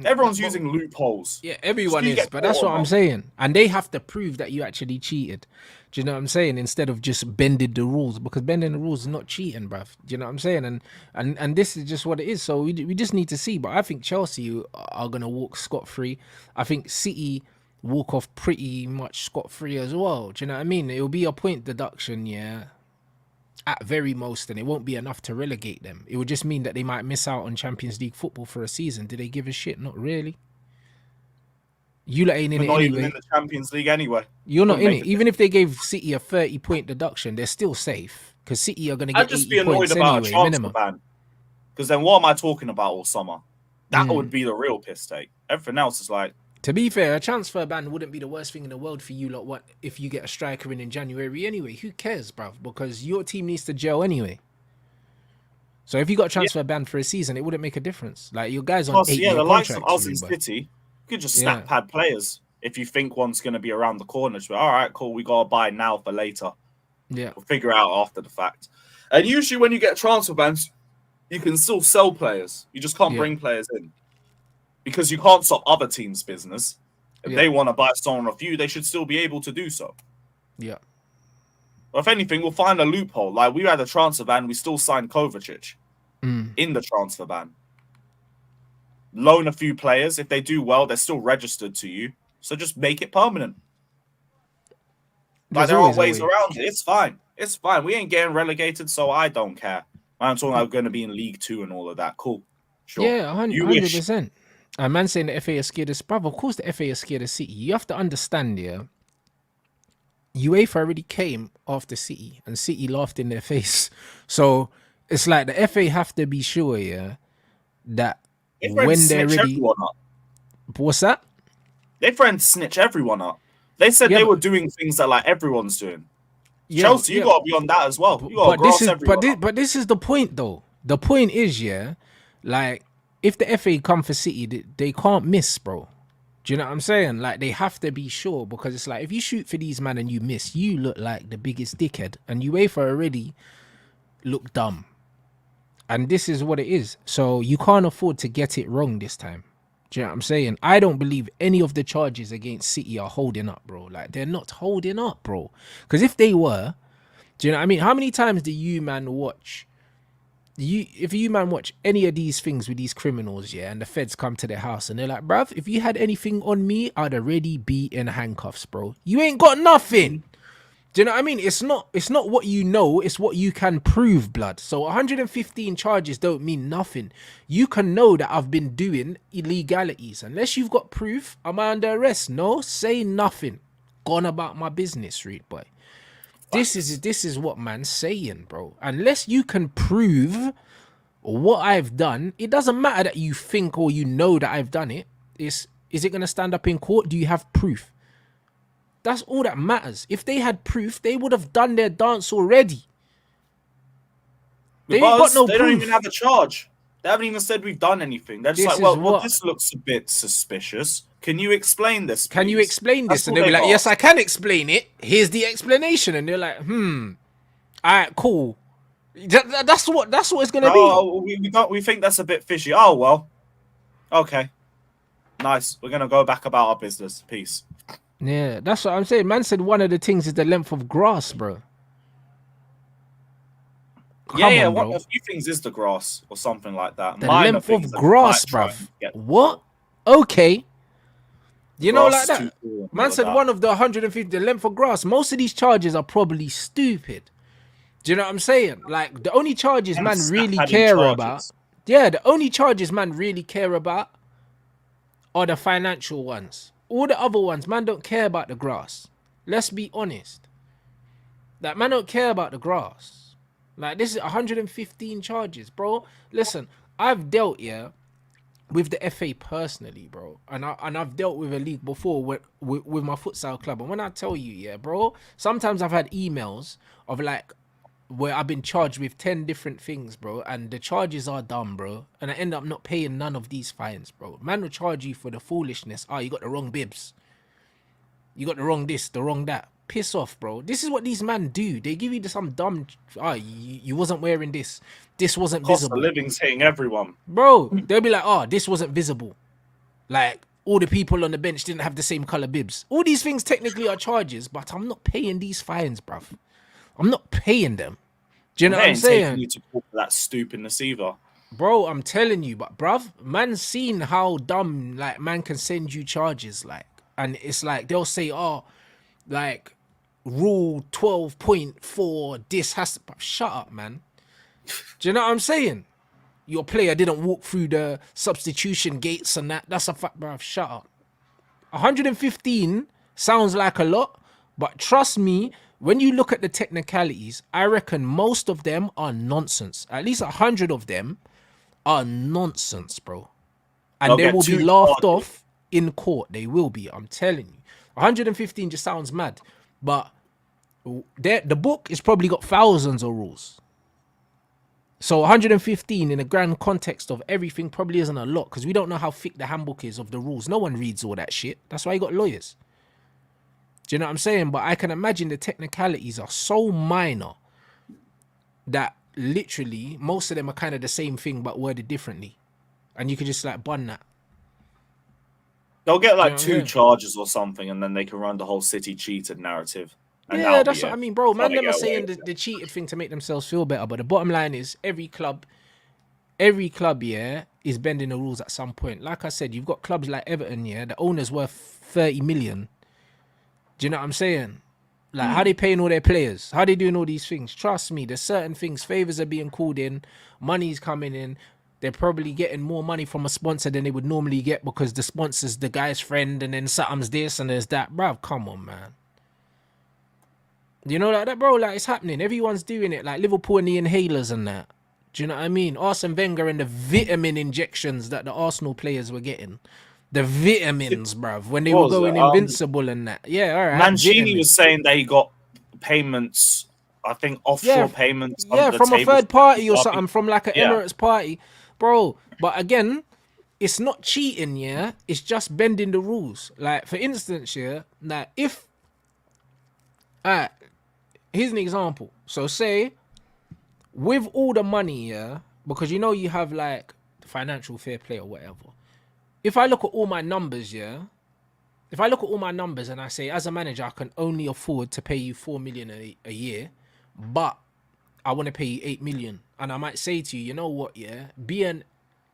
Everyone's using loopholes. Yeah, everyone is, but that's what I'm saying. And they have to prove that you actually cheated. Do you know what I'm saying? Instead of just bending the rules, because bending the rules is not cheating, bruv. Do you know what I'm saying? And this is just what it is. So we just need to see. But I think Chelsea are going to walk scot-free. I think City walk off pretty much scot-free as well. Do you know what I mean? It'll be a point deduction, yeah, at very most, and it won't be enough to relegate them. It would just mean that they might miss out on Champions League football for a season. Do they give a shit? Not really. You lot ain't in it not anyway. Even in the Champions League anyway. You're not in it. Even if they gave City a 30-point deduction, they're still safe because City are going to get 80 points anyway, minimum. Because then what am I talking about all summer? That would be the real piss take. Everything else is like... To be fair, a transfer ban wouldn't be the worst thing in the world for you lot. What if you get a striker in January anyway? Who cares, bruv? Because your team needs to gel anyway. So if you got a transfer ban for a season, it wouldn't make a difference. Like your guys on 8-year the likes contracts. of us in City, you could just snap pad players if you think one's going to be around the corner. Just be, all right, cool. We got to buy now for later. Yeah, we'll figure out after the fact. And usually when you get transfer bans, you can still sell players. You just can't bring players in because you can't stop other teams' business. If they want to buy someone off you, they should still be able to do so. Yeah. Well, if anything, we'll find a loophole. Like, we had a transfer ban, we still signed Kovacic in the transfer ban. Loan a few players. If they do well, they're still registered to you. So just make it permanent. Like, there are ways around it. It's fine. It's fine. We ain't getting relegated, so I don't care. I'm talking about going to be in League 2 and all of that. Cool. Sure. Yeah, 100%. A man saying the FA is scared of Sprav. Of course the FA is scared of City. You have to understand, yeah, UEFA already came after City and City laughed in their face. So it's like the FA have to be sure, yeah, that when they're ready... What's that? Their friends snitch everyone up. They said they were doing things that like everyone's doing. Chelsea, you got to be on that as well. You got to grass everyone. But this is the point, though. The point is, yeah, like, if the FA come for City, they can't miss, bro. Do you know what I'm saying? Like, they have to be sure because it's like, if you shoot for these man and you miss, you look like the biggest dickhead. And UEFA already look dumb. And this is what it is. So you can't afford to get it wrong this time. Do you know what I'm saying? I don't believe any of the charges against City are holding up, bro. Like, they're not holding up, bro. Because if they were, Do you know what I mean? How many times do you man watch? If you man watch any of these things with these criminals, yeah, and the feds come to their house and they're like, bruv, if you had anything on me, I'd already be in handcuffs, bro. You ain't got nothing. Do you know what I mean? It's not what you know, it's what you can prove, blood. So 115 charges don't mean nothing. You can know that I've been doing illegalities. Unless you've got proof, am I under arrest? No, say nothing. Gone about my business, read boy. This is what man's saying, bro. Unless you can prove what I've done, it doesn't matter that you think or you know that I've done it. Is it gonna stand up in court? Do you have proof? That's all that matters. If they had proof, they would have done their dance already. They ain't got no proof. Don't even have a charge. They haven't even said we've done anything. They're just well, this looks a bit suspicious. Can you explain this, please? Can you explain this? And they'll be like, yes, I can explain it. Here's the explanation. And they're like, all right, cool. That's what it's gonna be. We think that's a bit fishy. Oh well. Okay. Nice. We're gonna go back about our business. Peace. Yeah, that's what I'm saying. Man said one of the things is the length of grass, bro. A few things is the grass or something like that. The length of grass, bro. What? Okay. You know, like that. Man said one of the 150, the length of grass. Most of these charges are probably stupid. Do you know what I'm saying? Like, the only charges man really care about. Yeah, the only charges man really care about are the financial ones. All the other ones, man don't care about the grass. Let's be honest. Like, man don't care about the grass. Like, this is 115 charges, bro. Listen, I've dealt, with the FA personally, bro. And I've dealt with a league before with my futsal club. And when I tell you, bro, sometimes I've had emails of, like, where I've been charged with 10 different things, bro, and the charges are dumb, bro, and I end up not paying none of these fines, bro. Man will charge you for the foolishness. You got the wrong bibs. You got the wrong this, the wrong that. Piss off, bro. This is what these men do. They give you some dumb, you wasn't wearing this. This wasn't visible. Cost of living's hitting everyone. Bro, they'll be like, this wasn't visible. Like, all the people on the bench didn't have the same color bibs. All these things technically are charges, but I'm not paying these fines, bruv. I'm not paying them. Do you know what I'm saying? You to talk to that stupidness either. Bro, I'm telling you, but bruv, man's seen how dumb, like, man can send you charges, like, and it's like, they'll say, like, rule 12.4, this has to, shut up, man. Do you know what I'm saying? Your player didn't walk through the substitution gates and that's a fact, bruv, shut up. 115 sounds like a lot, but trust me, when you look at the technicalities, I reckon most of them are nonsense. At least 100 of them are nonsense, bro. And they will be laughed off in court. They will be, I'm telling you. 115 just sounds mad. But the book has probably got thousands of rules. So 115 in the grand context of everything probably isn't a lot because we don't know how thick the handbook is of the rules. No one reads all that shit. That's why you got lawyers. Do you know what I'm saying? But I can imagine the technicalities are so minor that literally most of them are kind of the same thing but worded differently. And you could just like bun that. They'll get like two charges or something and then they can run the whole city cheated narrative. Yeah, that's what I mean, bro. Man, them are saying the cheated thing to make themselves feel better. But the bottom line is every club, is bending the rules at some point. Like I said, you've got clubs like Everton, the owner's worth 30 million. Do you know what I'm saying? Like, how they paying all their players? How they doing all these things? Trust me, there's certain things. Favors are being called in. Money's coming in. They're probably getting more money from a sponsor than they would normally get because the sponsor's the guy's friend and then something's this and there's that. Bruv, come on, man. You know, like that, bro? Like, it's happening. Everyone's doing it. Like, Liverpool and the inhalers and that. Do you know what I mean? Arsene Wenger and the vitamin injections that the Arsenal players were getting. The vitamins, bruv, when they were going invincible and that. Yeah, all right. Mancini was saying that he got payments, I think offshore payments. Yeah, from a third party or something, from like an Emirates party. Bro, but again, it's not cheating, it's just bending the rules. Like, for instance, like if, here's an example. So say, with all the money, because you know you have like financial fair play or whatever. If I look at all my numbers, and I say, as a manager, I can only afford to pay you 4 million a year, but I want to pay you 8 million. And I might say to you, you know what, yeah, be an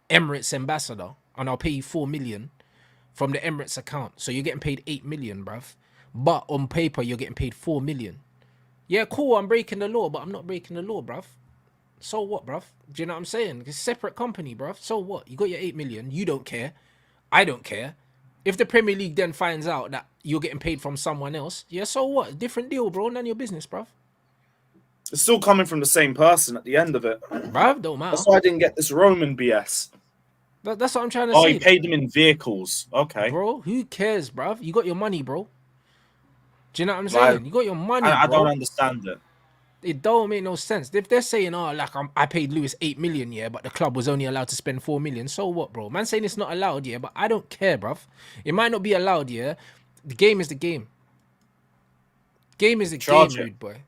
Emirates ambassador and I'll pay you 4 million from the Emirates account. So you're getting paid 8 million, bruv. But on paper, you're getting paid 4 million. Yeah, cool, I'm breaking the law, but I'm not breaking the law, bruv. So what, bruv? Do you know what I'm saying? It's a separate company, bruv. So what? You got your 8 million. You don't care. I don't care. If the Premier League then finds out that you're getting paid from someone else, yeah, so what? Different deal, bro. None of your business, bruv. It's still coming from the same person at the end of it. Bruv, don't matter. That's why I didn't get this Roman BS. That's what I'm trying to Oh, say. he paid them in vehicles. Okay. Bro, who cares, bruv? You got your money, bro. Do you know what I'm saying? You got your money, I bro. don't understand it. It don't make no sense. If they're saying, oh, like I paid Lewis 8 million, yeah, but the club was only allowed to spend 4 million, so what, bro? Man saying it's not allowed, yeah, but I don't care, bruv. It might not be allowed, yeah. The game is the game. Game is the game, rude boy.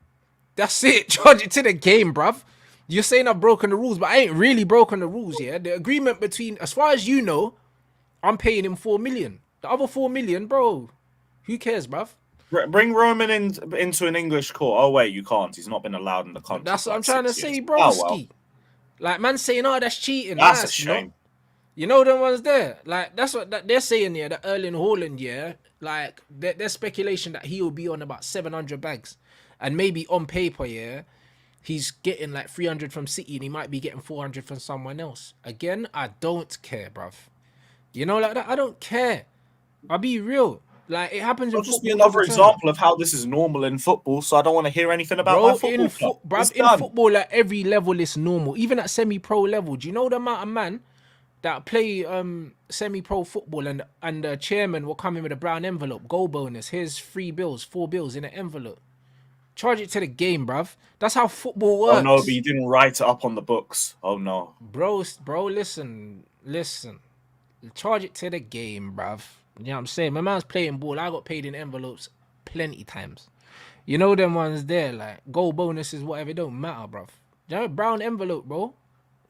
That's it. Charge it to the game, bruv. You're saying I've broken the rules, but I ain't really broken the rules, yeah. The agreement between, as far as you know, I'm paying him 4 million. The other 4 million, bro, who cares, bruv? Bring Roman into an English court. Oh, wait, you can't. He's not been allowed in the country. That's what I'm trying to say, broski. Oh, well. Like, man saying, oh, that's cheating. That's a shame. Not. You know them ones there? Like, that's what they're saying here, that Erling Haaland, yeah, like, there's speculation that he will be on about 700 bags. And maybe on paper, yeah, he's getting like 300 from City and he might be getting 400 from someone else. Again, I don't care, bruv. You know, like that, I don't care. I'll be real. Like, it happens in It'll just be football all another the time. example of how this is normal in football, so I don't want to hear anything about my football club. Bruv, in football, at every level, it's normal. Even at semi-pro level. Do you know the amount of man that play semi-pro football and the chairman will come in with a brown envelope, goal bonus, here's 4 bills in an envelope. Charge it to the game, bruv. That's how football works. Oh, no, but you didn't write it up on the books. Oh, no. Bro, listen. Charge it to the game, bruv. You know what I'm saying? My man's playing ball. I got paid in envelopes plenty times. You know them ones there, like, goal bonuses, whatever. It don't matter, bruv. You know, brown envelope, bro.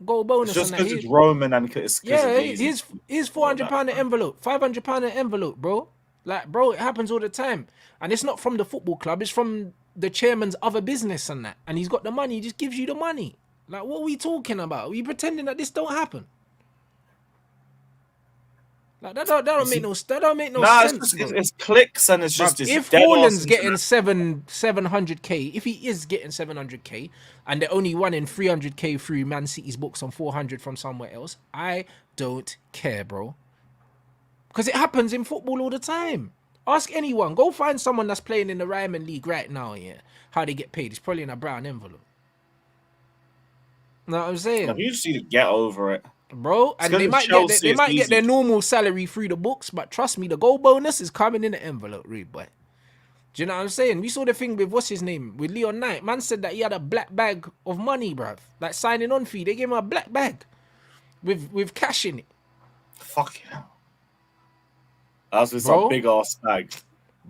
Goal bonus. It's just because it's Roman and it's here's £400 an envelope, £500 an envelope, bro. Like, bro, it happens all the time. And it's not from the football club, it's from the chairman's other business and that. And he's got the money, he just gives you the money. Like, what are we talking about? Are we pretending that this don't happen? Like, that don't make no sense. It's clicks and it's just. If Haaland's getting 700k, if he is getting 700k, and they're only winning 300k through Man City's books on 400 from somewhere else, I don't care, bro. Because it happens in football all the time. Ask anyone. Go find someone that's playing in the Ryman League right now, yeah, how they get paid. It's probably in a brown envelope. Know what I'm saying? You just need to get over it, bro. And they might get their normal salary through the books, but trust me, the goal bonus is coming in the envelope, rude boy. Do you know what I'm saying? We saw the thing with what's his name, with Leon Knight. Man said that he had a black bag of money, bruv. Like signing on fee, they gave him a black bag with cash in it. Fuck yeah. That's with some big ass bag.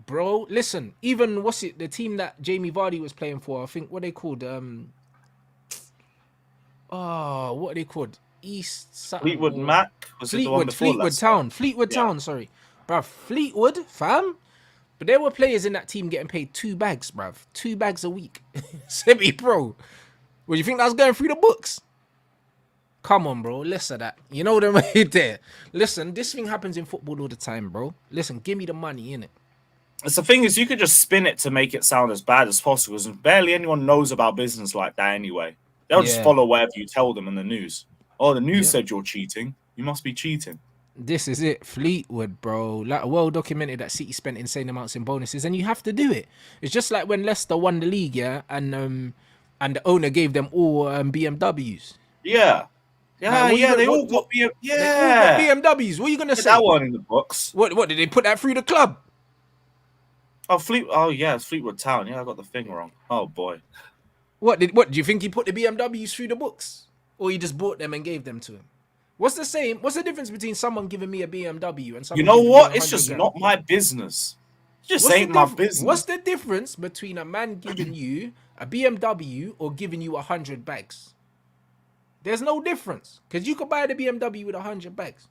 Bro, listen, even the team that Jamie Vardy was playing for, I think what they called what are they called? Fleetwood Mac? Fleetwood Town, sorry. Bruv, Fleetwood, fam. But there were players in that team getting paid 2 bags, bruv. 2 bags a week. Semi-pro. Well, you think that's going through the books? Come on, bro. Listen to that. You know them right there. Listen, this thing happens in football all the time, bro. Listen, give me the money, innit? It's the thing is, you could just spin it to make it sound as bad as possible, because barely anyone knows about business like that anyway. They'll just follow whatever you tell them in the news. Oh, the news said you're cheating. You must be cheating. This is it. Fleetwood, bro. Like, well documented that City spent insane amounts in bonuses, and you have to do it. It's just like when Leicester won the league, yeah, and the owner gave them all BMWs. Yeah. They all got BMWs. What are you gonna say? That one in the books. What did they put that through the club? Oh yeah, it's Fleetwood Town. Yeah, I got the thing wrong. Oh boy. What do you think he put the BMWs through the books, or he just bought them and gave them to him? What's the difference between someone giving me a BMW and someone? You know what? It's just not my business. It just ain't my business. What's the difference between a man giving you a BMW or giving you 100 bags? There's no difference, because you could buy the BMW with 100 bags.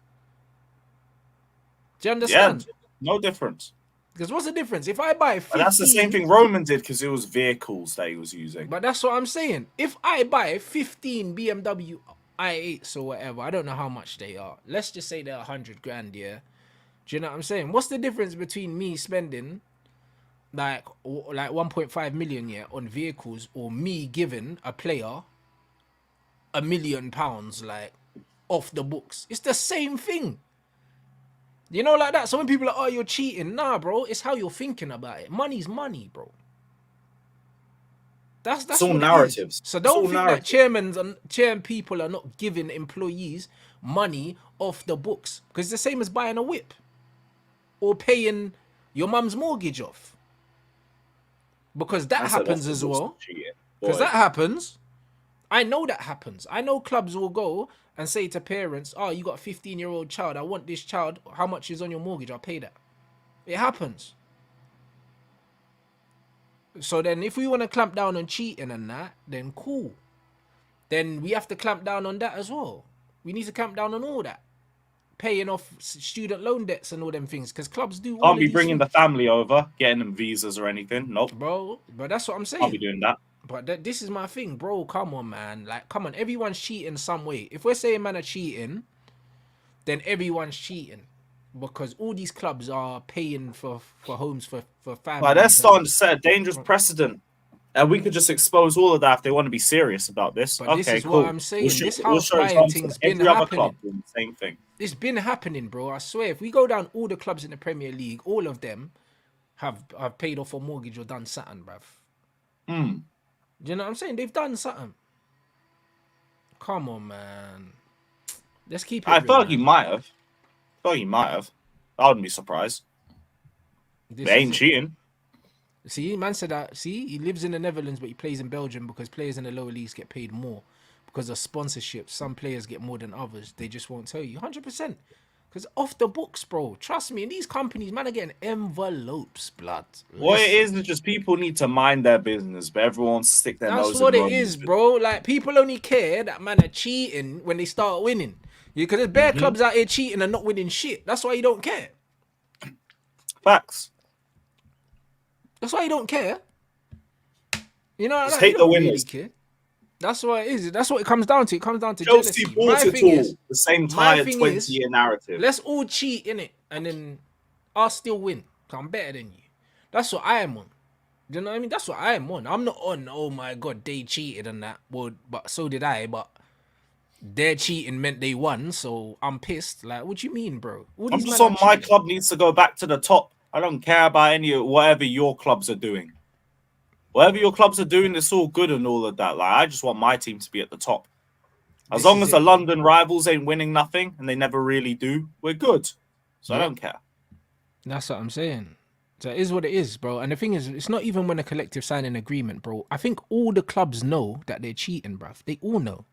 Do you understand? Yeah, no difference. Because what's the difference? If I buy And that's the same 15, thing Roman did because it was vehicles that he was using. but that's what I'm saying. If I buy 15 BMW i8s or whatever, I don't know how much they are. Let's just say they're 100 grand, yeah. Do you know what I'm saying? What's the difference between me spending like 1.5 million, yeah, on vehicles, or me giving a player £1 million like off the books? It's the same thing. You know, like that. So when people are, oh, you're cheating. Nah, bro. It's how you're thinking about it. Money's money, bro. It's That's all what it is. narratives. So It's don't all think that narratives. chairman people are not giving employees money off the books, because it's the same as buying a whip or paying your mum's mortgage off, because that I said off happens the as books well. cheating. Because Boy. that happens. I know that happens. I know clubs will go and say to parents, oh, you got a 15-year-old child. I want this child. How much is on your mortgage? I'll pay that. It happens. So then if we want to clamp down on cheating and that, then cool. Then we have to clamp down on that as well. We need to clamp down on all that. Paying off student loan debts and all them things, because clubs do all Can't of be these bringing the things. family over, getting them visas or anything. Nope. Bro, but that's what I'm Can't be saying. doing that. But this is my thing, bro. Come on, man. Like, come on. Everyone's cheating some way. If we're saying man are cheating, then everyone's cheating, because all these clubs are paying for homes for Like, they're families starting and. to set a dangerous precedent. And we could just expose all of that if they want to be serious about this. But this Okay, is what cool. I'm saying. This We'll house show buying examples of thing's been every other club happening. doing the same thing. It's been happening, bro. I swear. If we go down all the clubs in the Premier League, all of them have paid off a mortgage or done something, bruv. Do you know what I'm saying? They've done something. Come on, man. Let's keep it I real, feel like he man. might have. I feel like he might have. I wouldn't be surprised. This They is ain't it. cheating. See, man said that. See, he lives in the Netherlands, but he plays in Belgium because players in the lower leagues get paid more because of sponsorships. Some players get more than others. They just won't tell you. 100%. Because off the books, bro. Trust me. In these companies, man, are getting envelopes, blood. What it Listen. is just people need to mind their business, but everyone stick their That's nose in what it Roman's is, business. bro. Like, people only care that man are cheating when they start winning. Because there's bare clubs out here cheating and not winning shit. That's why you don't care. Facts. That's why you don't care. You know, Just like, you hate the don't really winners. care. That's what it is. That's what it comes down to. It comes down to Chelsea jealousy. bought it all. The same My tired thing 20-year narrative. let's all cheat in it, and then I'll still win. Cause I'm better than you. That's what I am on. Do you know what I mean? That's what I am on. I'm not on, oh my god, they cheated and that. Well, but so did I. But their cheating meant they won, so I'm pissed. Like, what you mean, bro? All I'm these just men are on my cheating. club needs to go back to the top. I don't care about any whatever your clubs are doing. Whatever your clubs are doing, it's all good and all of that. Like, I just want my team to be at the top. As This long is as the it, bro. London rivals ain't winning nothing, and they never really do, we're good. So I Yeah. don't care. That's what I'm saying. So it is what it is, bro. And the thing is, it's not even when a collective sign an agreement, bro. I think all the clubs know that they're cheating, bruv. They all know.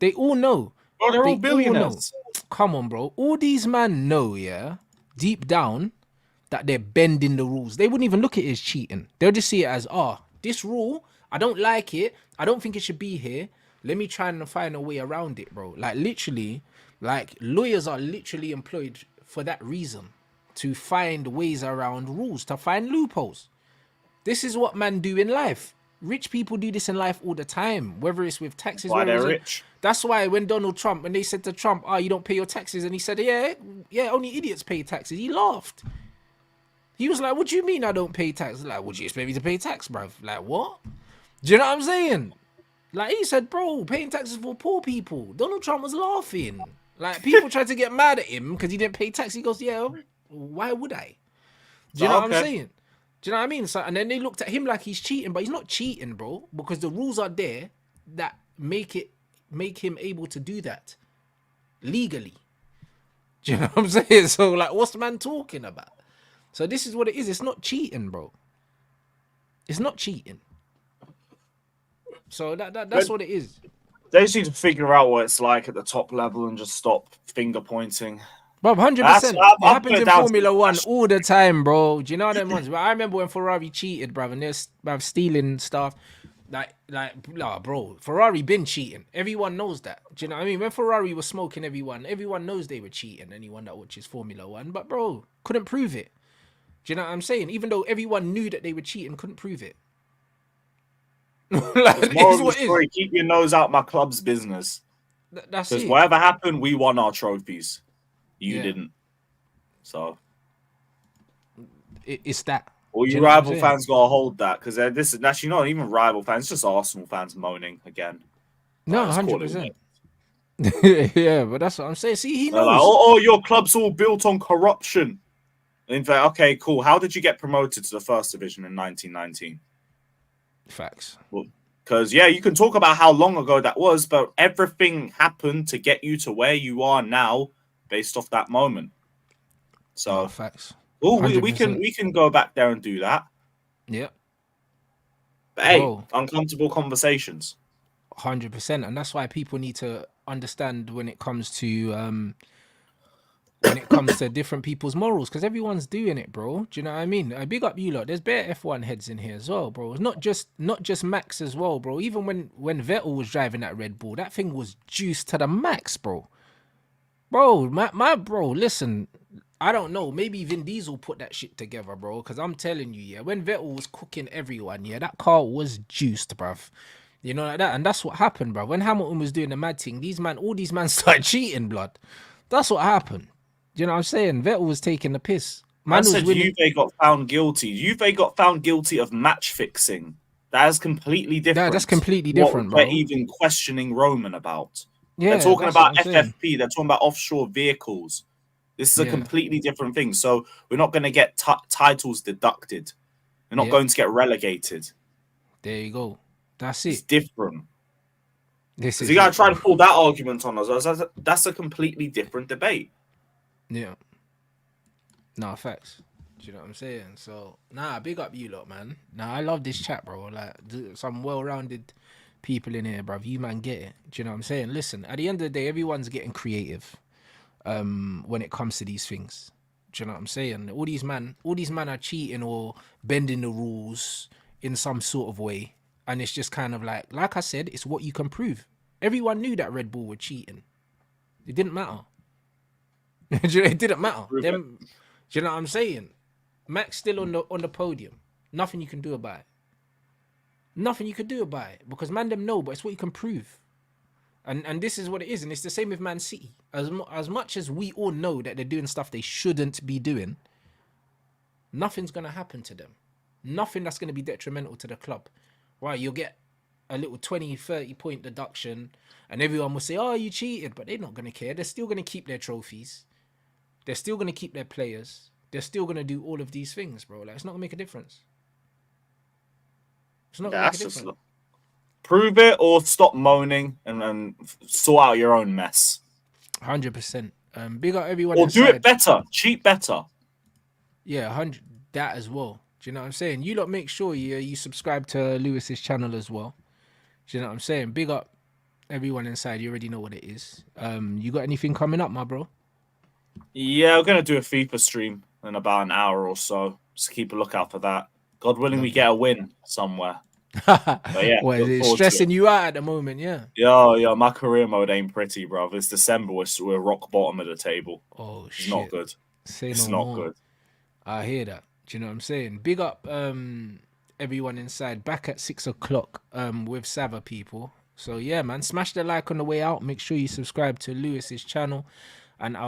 They all know. Bro, they're all They all know. billionaires. Come on, bro. All these men know, yeah, deep down, that they're bending the rules. They wouldn't even look at it as cheating. They'll just see it as, this rule, I don't like it. I don't think it should be here. Let me try and find a way around it, bro. Like, literally, like, lawyers are literally employed for that reason, to find ways around rules, to find loopholes. This is what men do in life. Rich people do this in life all the time, whether it's with taxes. Why they're whether it's rich. That's why when Donald Trump, when they said to Trump, you don't pay your taxes, and he said, yeah, only idiots pay taxes. He laughed. He was like, what do you mean I don't pay tax? Like, would you expect me to pay tax, bruv? Like, what? Do you know what I'm saying? Like, he said, bro, paying taxes for poor people. Donald Trump was laughing. Like, people tried to get mad at him because he didn't pay tax. He goes, yeah, why would I? Do you know what I'm saying? Do you know what I mean? So, and then they looked at him like he's cheating, but he's not cheating, bro, because the rules are there that make him able to do that legally. Do you know what I'm saying? So, like, what's the man talking about? So this is what it is. It's not cheating, bro. It's not cheating. So that's what it is. They just need to figure out what it's like at the top level and just stop finger pointing. Bro, 100%. It happens in Formula One all the time, bro. Do you know them ones? But I remember when Ferrari cheated, bro, and they're stealing stuff. Bro, Ferrari been cheating. Everyone knows that. Do you know what I mean? When Ferrari was smoking everyone knows they were cheating. Anyone that watches Formula One, but bro, couldn't prove it. Do you know what I'm saying? Even though everyone knew that they were cheating, couldn't prove it. Like, It's it more is of the what it is. story. Keep your nose out my club's business. That's Because it. whatever happened, we won our trophies. You Yeah, didn't. So it's that. all Do you you know what I'm rival saying? fans gotta hold that, because this is actually not even rival fans, it's just Arsenal fans moaning again. No, Let's call it what 100%. it Yeah, but that's what I'm saying. See, he they're like, knows. oh, your club's all built on corruption. In fact, okay, cool. How did you get promoted to the first division in 1919? Facts. Well, because yeah, you can talk about how long ago that was, but everything happened to get you to where you are now, based off that moment. No, So, facts. oh, we can 100%. we can go back there and do that. Yep. But hey, Bro, uncomfortable conversations. 100%. And that's why people need to understand when it comes to different people's morals, because everyone's doing it, bro. Do you know what I mean? I big up you lot. There's bare F1 heads in here as well, bro. It's not just Max as well, bro. Even when Vettel was driving that Red Bull, that thing was juiced to the max, bro. Bro, my bro, listen. I don't know. Maybe Vin Diesel put that shit together, bro. Because I'm telling you, yeah, when Vettel was cooking everyone, yeah, that car was juiced, bruv. You know, like that. And that's what happened, bro. When Hamilton was doing the mad thing, all these man started cheating, blood. That's what happened. You know what I'm saying? Vettel was taking the piss. Man Man was said winning. Juve got found guilty. Juve got found guilty of match fixing. That is completely Yeah, that's different. completely What different, they're bro. even questioning Roman about. They're Yeah, talking that's what about I'm saying. FFP. They're talking about offshore vehicles. This is a Yeah, completely different thing. So we're not going to get titles deducted. We're not yeah. going to get relegated. There you go. That's It's it. different. This Because you is got to it, try bro. to pull that argument on us. That's a completely different debate. Yeah. Nah, facts. Do you know what I'm saying? So, nah, big up you lot, man. Nah, I love this chat, bro. Like, some well-rounded people in here, bro. You man get it. Do you know what I'm saying? Listen, at the end of the day, everyone's getting creative. When it comes to these things. Do you know what I'm saying? All these men are cheating or bending the rules in some sort of way. And it's just kind of like I said, it's what you can prove. Everyone knew that Red Bull were cheating. It didn't matter. It didn't matter. Prove it. Them, do you know what I'm saying? Max still on the podium. Nothing you can do about it. Nothing you can do about it. Because man them know, but it's what you can prove. And this is what it is, and it's the same with Man City. As much as we all know that they're doing stuff they shouldn't be doing, nothing's gonna happen to them. Nothing that's gonna be detrimental to the club. Right? You'll get a little 20, 30 point deduction, and everyone will say, "Oh, you cheated," but they're not gonna care. They're still gonna keep their trophies. They're still gonna keep their players. They're still gonna do all of these things, bro. Like, it's not gonna make a difference. It's not gonna Yeah, make a that's just difference. prove it or stop moaning and sort out your own mess. 100%. Big up everyone Or do it inside. better. Cheat better. Yeah, 100. That as well. Do you know what I'm saying? You lot make sure you subscribe to Lewis's channel as well. Do you know what I'm saying? Big up everyone inside. You already know what it is. You got anything coming up, my bro? Yeah, we're going to do a FIFA stream in about an hour or so. Just keep a lookout for that. God willing, we get Lovely. a win somewhere. But yeah, What is look it forward to it. stressing you out at the moment? Yeah. Yo, my career mode ain't pretty, bro. It's December. We're rock bottom of the table. Oh It's not shit. good. Say It's no not more. good. I hear that. Do you know what I'm saying? Big up everyone inside. Back at 6 o'clock with Sava people. So yeah, man, smash the like on the way out. Make sure you subscribe to Lewis's channel, and I'll